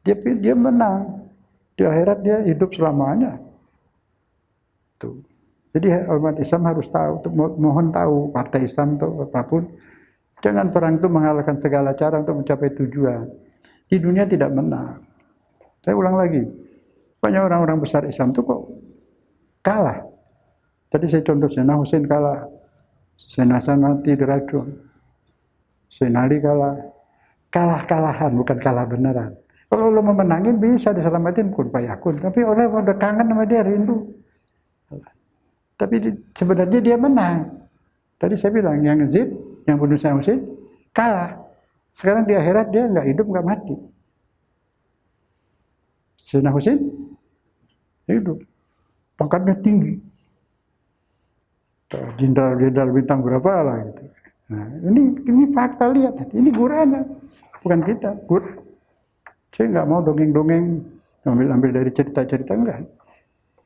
A: Dia menang. Di akhirat dia hidup selamanya. Tuh. Jadi umat Islam harus tahu, mohon tahu partai Islam atau apapun. Jangan perang itu mengalahkan segala cara untuk mencapai tujuan. Di dunia tidak menang. Saya ulang lagi. Banyak orang-orang besar Islam itu kok kalah. Tadi saya contoh Sayyidina Husain kalah. Sayyidina Hasan mati diracun. Sayyidina Ali kalah. Kalah-kalahan, bukan kalah beneran. Kalau Allah memenangin bisa diselamatin kun payakun. Tapi orang udah kangen sama dia, rindu. Tapi sebenarnya dia menang. Tadi saya bilang, yang Yazid, yang bunuh Sayyidina Husain, kalah. Sekarang di akhirat dia nggak hidup, nggak mati. Sayyidina Husain hidup. Pangkatnya tinggi. Jenderal bintang berapa lah gitu. Nah, ini fakta, lihat. Ini Quran, bukan kita. Quran. Saya nggak mau dongeng-dongeng, ambil dari cerita-cerita, enggak.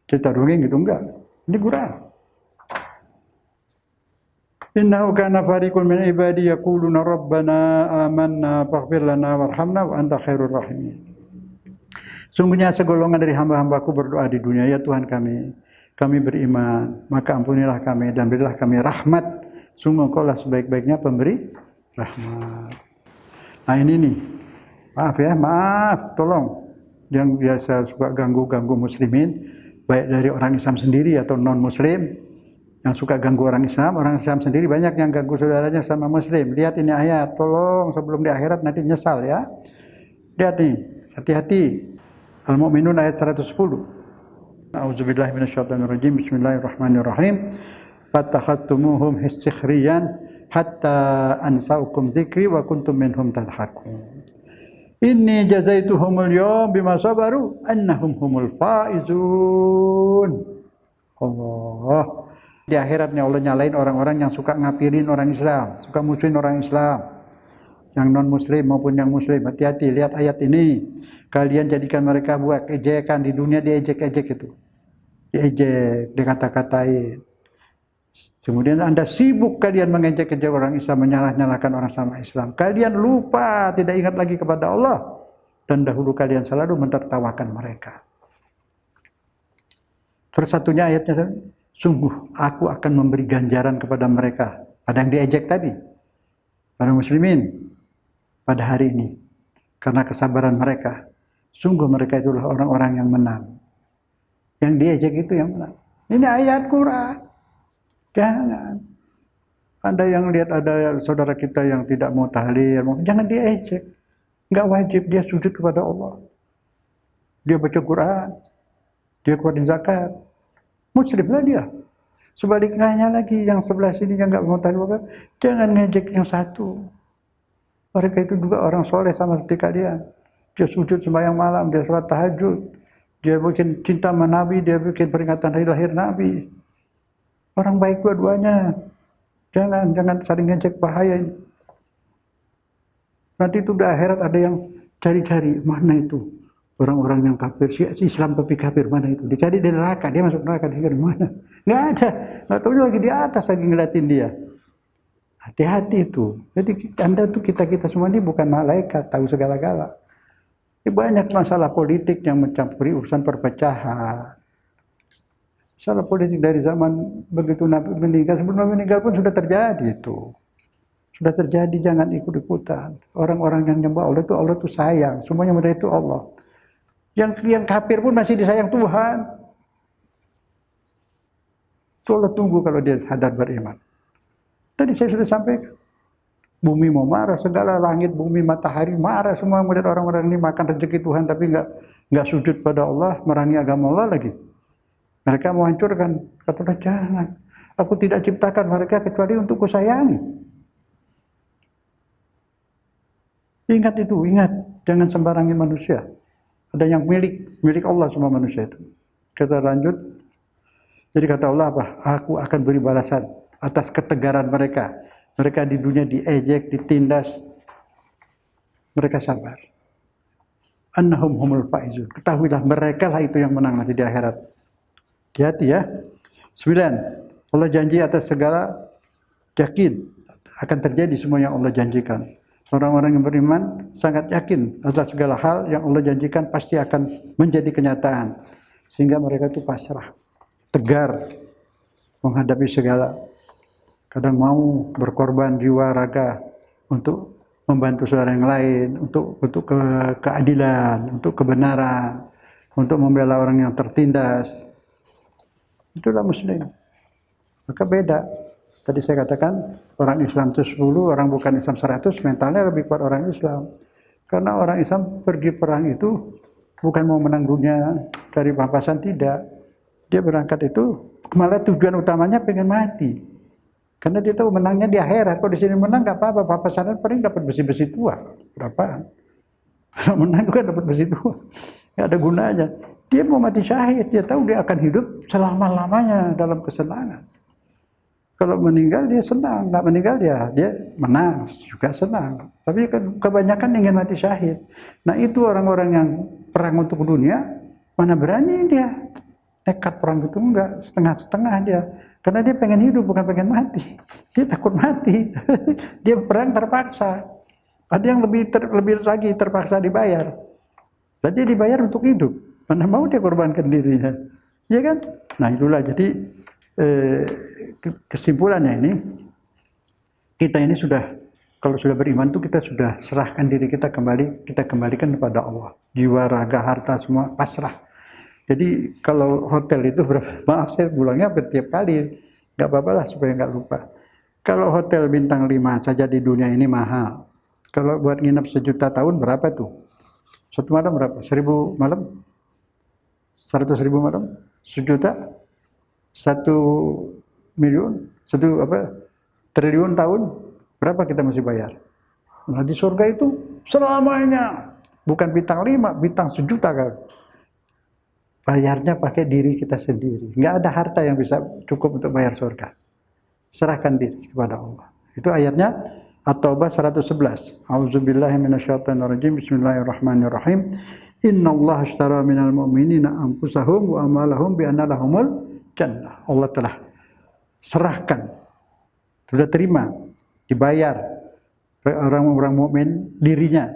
A: Cerita dongeng gitu enggak. Ini Quran. Innahu kana fariqun min ibadi yaquluna rabbana amanna faghfir lana warhamna wa anta khairur rahimin. Sungguhnya segolongan dari hamba-hambaku berdoa di dunia, ya Tuhan kami beriman, maka ampunilah kami dan berilah kami rahmat. Sungguh Engkaulah sebaik-baiknya pemberi rahmat. Nah ini nih, maaf, tolong. Yang biasa suka ganggu muslimin, baik dari orang Islam sendiri atau non-muslim, yang suka ganggu orang Islam sendiri banyak yang ganggu saudaranya sama muslim. Lihat ini ayat, tolong sebelum di akhirat nanti nyesal ya. Lihat nih, hati-hati. Al-Mu'minun ayat 110. A'udzubillahi minasyaitonirrajim. Bismillahirrahmanirrahim. Fattakhadtumuhum hissikhriyan hatta ansaukum dzikri wa kuntum minhum tadhakun. Inni jazaituhumul yawm bima sabaru annahum humul faizun. Allah. Di akhiratnya Allah nyalain orang-orang yang suka ngapirin orang Islam, suka musuhin orang Islam, yang non muslim maupun yang muslim. Hati-hati, lihat ayat ini. Kalian jadikan mereka buat ejekan di dunia, diejek-ejek itu, diejek, dikata-katain. Kemudian Anda sibuk kalian mengejek-ejek orang Islam, menyalah-nyalahkan orang sama Islam. Kalian lupa, tidak ingat lagi kepada Allah, dan dahulu kalian selalu mentertawakan mereka. Terus satunya ayatnya, sungguh aku akan memberi ganjaran kepada mereka. Ada yang diejek tadi, para muslimin pada hari ini, karena kesabaran mereka. Sungguh mereka itulah orang-orang yang menang. Yang diejek itu yang menang. Ini ayat Quran. Jangan. Anda yang lihat ada saudara kita yang tidak mau tahlil, jangan diejek. Nggak wajib dia sujud kepada Allah. Dia baca Quran, dia keluarin zakat, muslimlah dia. Sebaliknya lagi yang sebelah sini yang nggak mau tahlil, jangan ngejek yang satu. Mereka itu juga orang soleh sama seperti kalian. Dia sujud sembahyang malam, dia sholat tahajud, dia bikin cinta sama Nabi, dia bikin peringatan hari lahir Nabi. Orang baik dua-duanya. Jangan saling ngejek, bahaya ini. Nanti itu di akhirat ada yang cari-cari mana itu orang-orang yang kafir, si Islam tapi kafir mana itu? Dicari di neraka, dia masuk neraka, dia mana? Nggak ada, nggak tahu lagi di atas lagi ngeliatin dia. Hati-hati itu. Jadi Anda tuh kita semua ini bukan malaikat tahu segala-gala. Banyak masalah politik yang mencampuri urusan perpecahan. Masalah politik dari zaman begitu Nabi meninggal, sebelum Nabi meninggal pun sudah terjadi itu. Sudah terjadi, jangan ikut-ikutan. Orang-orang yang nyembah Allah itu sayang. Semuanya mereka itu Allah. Yang kafir pun masih disayang Tuhan. Itu Allah tunggu kalau dia sadar beriman. Tadi saya sudah sampaikan. Bumi mau marah, segala langit, bumi, matahari marah semua melihat orang-orang ini makan rezeki Tuhan tapi nggak sujud pada Allah, merangi agama Allah lagi. Mereka mau hancurkan. Kata Allah, jangan. Aku tidak ciptakan mereka kecuali untuk kusayangi. Ingat itu, ingat. Jangan sembarangi manusia. Ada yang milik Allah semua manusia itu. Kita lanjut. Jadi kata Allah apa? Aku akan beri balasan atas ketegaran mereka. Mereka di dunia diejek, ditindas. Mereka sabar. Annahum humul faizun. Ketahuilah mereka lah itu yang menang nanti di akhirat. Hati-hati ya. 9. Allah janji atas segala, yakin akan terjadi semua yang Allah janjikan. Orang-orang yang beriman sangat yakin atas segala hal yang Allah janjikan pasti akan menjadi kenyataan. Sehingga mereka itu pasrah, tegar menghadapi segala. Kadang mau berkorban jiwa raga untuk membantu saudara yang lain, untuk keadilan, untuk kebenaran, untuk membela orang yang tertindas. Itulah Muslim. Maka beda. Tadi saya katakan orang Islam itu 10, orang bukan Islam 100, mentalnya lebih kuat orang Islam. Karena orang Islam pergi perang itu bukan mau menang dunia dari pampasan, tidak. Dia berangkat itu malah tujuan utamanya pengen mati. Karena dia tahu menangnya di akhirat. Kalau di sini menang nggak apa-apa, pampasan paling dapat besi-besi tua. Berapaan? Kalau menang juga dapat besi tua. Nggak ada gunanya. Dia mau mati syahid, dia tahu dia akan hidup selama-lamanya dalam kesenangan. Kalau meninggal dia senang, nggak meninggal dia menang, juga senang. Tapi kebanyakan ingin mati syahid. Nah itu orang-orang yang perang untuk dunia, mana berani dia nekat perang itu, enggak, setengah-setengah dia. Karena dia pengen hidup, bukan pengen mati. Dia takut mati. Dia perang terpaksa. Ada yang lebih lagi terpaksa dibayar. Dan dia dibayar untuk hidup. Mana mau dia korbankan dirinya. Ya kan? Nah itulah, jadi kesimpulannya ini, kita ini sudah, kalau sudah beriman itu kita sudah serahkan diri kita kembali, kita kembalikan kepada Allah. Jiwa, raga, harta semua pasrah. Jadi kalau hotel itu, maaf saya pulangnya setiap kali, nggak apa-apa lah supaya nggak lupa. Kalau hotel bintang 5 saja di dunia ini mahal. Kalau buat nginep 1 juta tahun berapa tuh? 1 malam berapa? 1.000 malam? 100.000 malam? 1 juta? 1 miliun? 1 triliun tahun? Berapa kita mesti bayar? Nah di surga itu selamanya. Bukan bintang 5, bintang 1 juta kan. Bayarnya pakai diri kita sendiri. Nggak ada harta yang bisa cukup untuk bayar surga. Serahkan diri kepada Allah. Itu ayatnya At-Taubah 111. A'udzubillahi minasyaitonirrajim. Bismillahirrahmanirrahim. Innallaha ashtara minal mu'minina anfusahum wa amalahum bi anna lahumul jannah. Allah telah serahkan, sudah terima, dibayar orang-orang mukmin dirinya.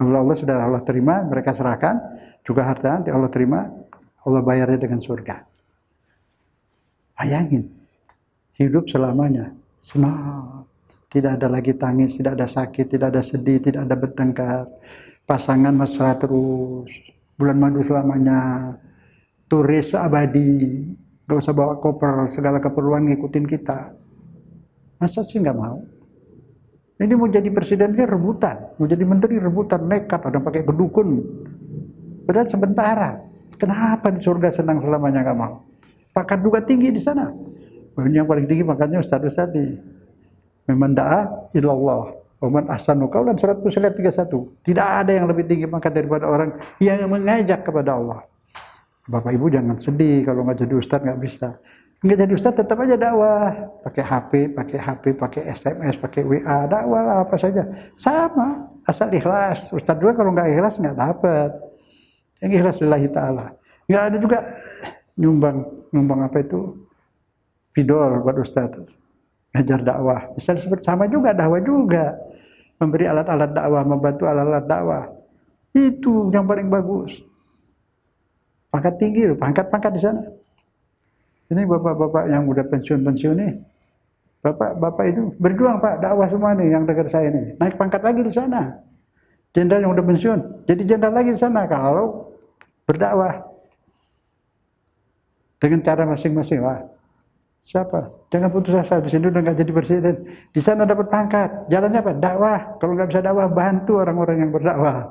A: Allah sudah Allah terima, mereka serahkan, juga harta nanti Allah terima, Allah bayarnya dengan surga. Bayangin, hidup selamanya senang, tidak ada lagi tangis, tidak ada sakit, tidak ada sedih, tidak ada bertengkar, pasangan mesra terus, bulan madu selamanya, turis abadi, gak usah bawa koper, segala keperluan ngikutin kita. Masa sih nggak mau? Ini mau jadi presiden dia rebutan, mau jadi menteri rebutan, nekat, ada pakai kedukun. Padahal sementara. Kenapa di surga senang selamanya nggak mau? Pangkat juga tinggi di sana. Yang paling tinggi pangkatnya Ustaz-Ustaz di memang da'a ilallah. Waman ahsanu qaulan surat Fussilat 31. Tidak ada yang lebih tinggi pangkat daripada orang yang mengajak kepada Allah. Bapak Ibu jangan sedih kalau nggak jadi ustaz, nggak bisa. Nggak jadi ustaz tetap aja dakwah. Pakai HP, pakai SMS, pakai WA, dakwah lah apa saja. Sama, asal ikhlas. Ustaz juga kalau nggak ikhlas nggak dapat. Yang ikhlas lillahi ta'ala. Nggak ada juga nyumbang apa itu? Pidol buat ustaz. Ngajar dakwah. Bisa seperti sama juga dakwah juga. Memberi alat-alat dakwah, membantu alat-alat dakwah. Itu yang paling bagus. Pangkat tinggi loh, pangkat-pangkat di sana. Ini bapak-bapak yang udah pensiun-pensiun nih. Bapak itu berjuang Pak, dakwah semua nih yang dekat saya nih. Naik pangkat lagi di sana. Jenderal yang udah pensiun, jadi jenderal lagi di sana kalau berdakwah. Dengan cara masing-masing lah. Siapa? Jangan putus asa, di sini udah nggak jadi presiden. Di sana dapat pangkat. Jalannya apa? Dakwah. Kalau nggak bisa dakwah, bantu orang-orang yang berdakwah.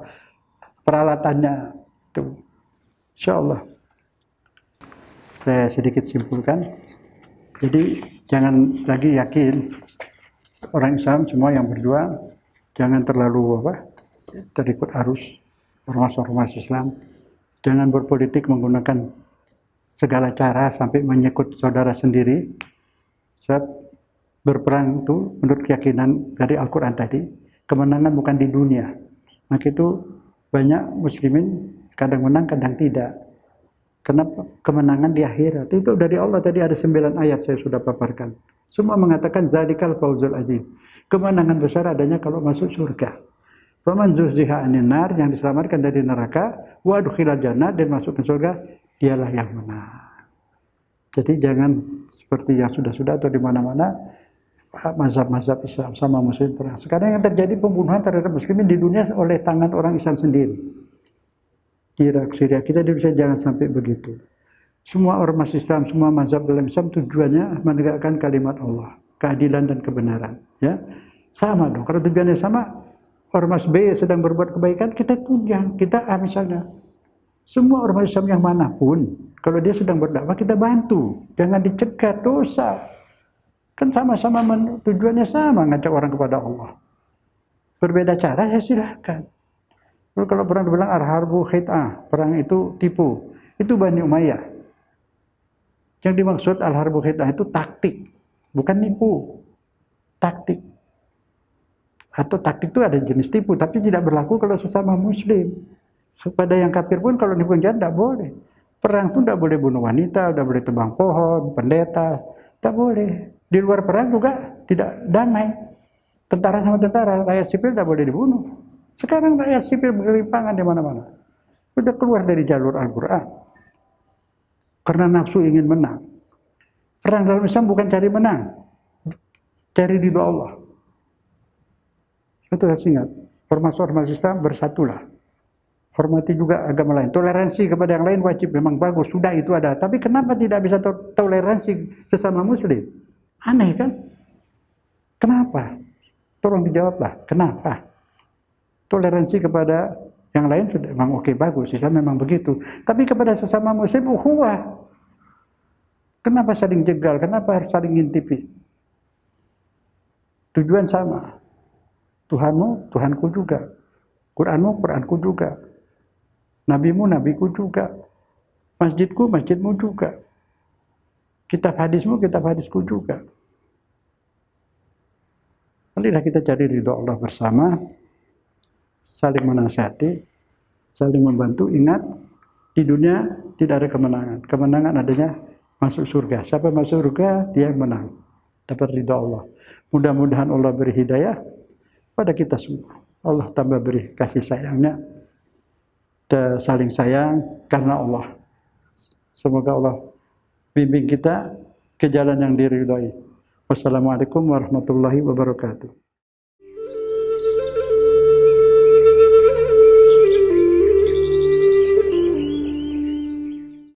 A: Peralatannya itu. Insyaallah. Saya sedikit simpulkan. Jadi jangan lagi yakin orang Islam semua yang berjuang jangan terlalu terikut arus ormas-ormas Islam. Jangan berpolitik menggunakan segala cara sampai menyekut saudara sendiri. Sebab berperang itu menurut keyakinan dari Al-Quran tadi, kemenangan bukan di dunia. Maka itu banyak muslimin kadang menang, kadang tidak. Kenapa? Kemenangan di akhirat. Itu dari Allah tadi ada 9 ayat saya sudah paparkan. Semua mengatakan zalikal fauzul azim. Kemenangan besar adanya kalau masuk surga. Faman zuhziha 'anil nar, yang diselamatkan dari neraka, wa adkhilal jannah, dan masuk ke surga, dialah yang menang. Jadi jangan seperti yang sudah-sudah atau di mana-mana mazhab-mazhab Islam sama muslim perang. Sekarang yang terjadi pembunuhan terhadap muslimin di dunia oleh tangan orang Islam sendiri. Irak, Syria, kita di Indonesia jangan sampai begitu. Semua ormas Islam, semua mazhab dalam Islam tujuannya menegakkan kalimat Allah, keadilan dan kebenaran. Ya, sama dong. Kalau tujuannya sama, ormas B sedang berbuat kebaikan, kita tunjang, kita A misalnya. Semua ormas Islam yang manapun, kalau dia sedang berdakwah kita bantu, jangan dicegat, dosa. Kan sama-sama tujuannya sama, ngajak orang kepada Allah. Berbeda cara ya silahkan. Kalau perang dibilang al-harbu khit'ah, perang itu tipu, itu Bani Umayyah. Yang dimaksud al-harbu khit'ah itu taktik, bukan nipu. Taktik. Atau taktik itu ada jenis tipu, tapi tidak berlaku kalau sesama muslim. Pada yang kafir pun kalau nipu jahat tidak boleh. Perang itu tidak boleh bunuh wanita, tidak boleh tebang pohon, pendeta, tidak boleh. Di luar perang juga tidak damai. Tentara sama tentara, rakyat sipil tidak boleh dibunuh. Sekarang rakyat sipil bergelimpangan di mana-mana. Sudah keluar dari jalur Al-Quran. Karena nafsu ingin menang. Perang dalam Islam bukan cari menang. Cari ridho Allah. Itu harus ingat. Ormas-ormas Islam bersatulah. Hormati juga agama lain. Toleransi kepada yang lain wajib, memang bagus. Sudah itu ada. Tapi kenapa tidak bisa toleransi sesama muslim? Aneh kan? Kenapa? Tolong dijawablah. Kenapa? Toleransi kepada yang lain sudah memang oke, bagus, Islam memang begitu. Tapi kepada sesama muslim ukhuwah. Kenapa saling jegal? Kenapa harus saling ngintipi? Tujuan sama. Tuhanmu, Tuhanku juga. Quranmu, Quranku juga. Nabimu, nabiku juga. Masjidku, masjidmu juga. Kitab hadismu, kitab hadisku juga. Marilah kita cari ridho Allah bersama. Saling menasihati, saling membantu. Ingat, di dunia tidak ada kemenangan. Kemenangan adanya masuk surga. Siapa masuk surga, dia yang menang. Dapat ridha Allah. Mudah-mudahan Allah beri hidayah pada kita semua. Allah tambah beri kasih sayangnya. Dan saling sayang karena Allah. Semoga Allah bimbing kita ke jalan yang diridhai. Wassalamualaikum warahmatullahi wabarakatuh.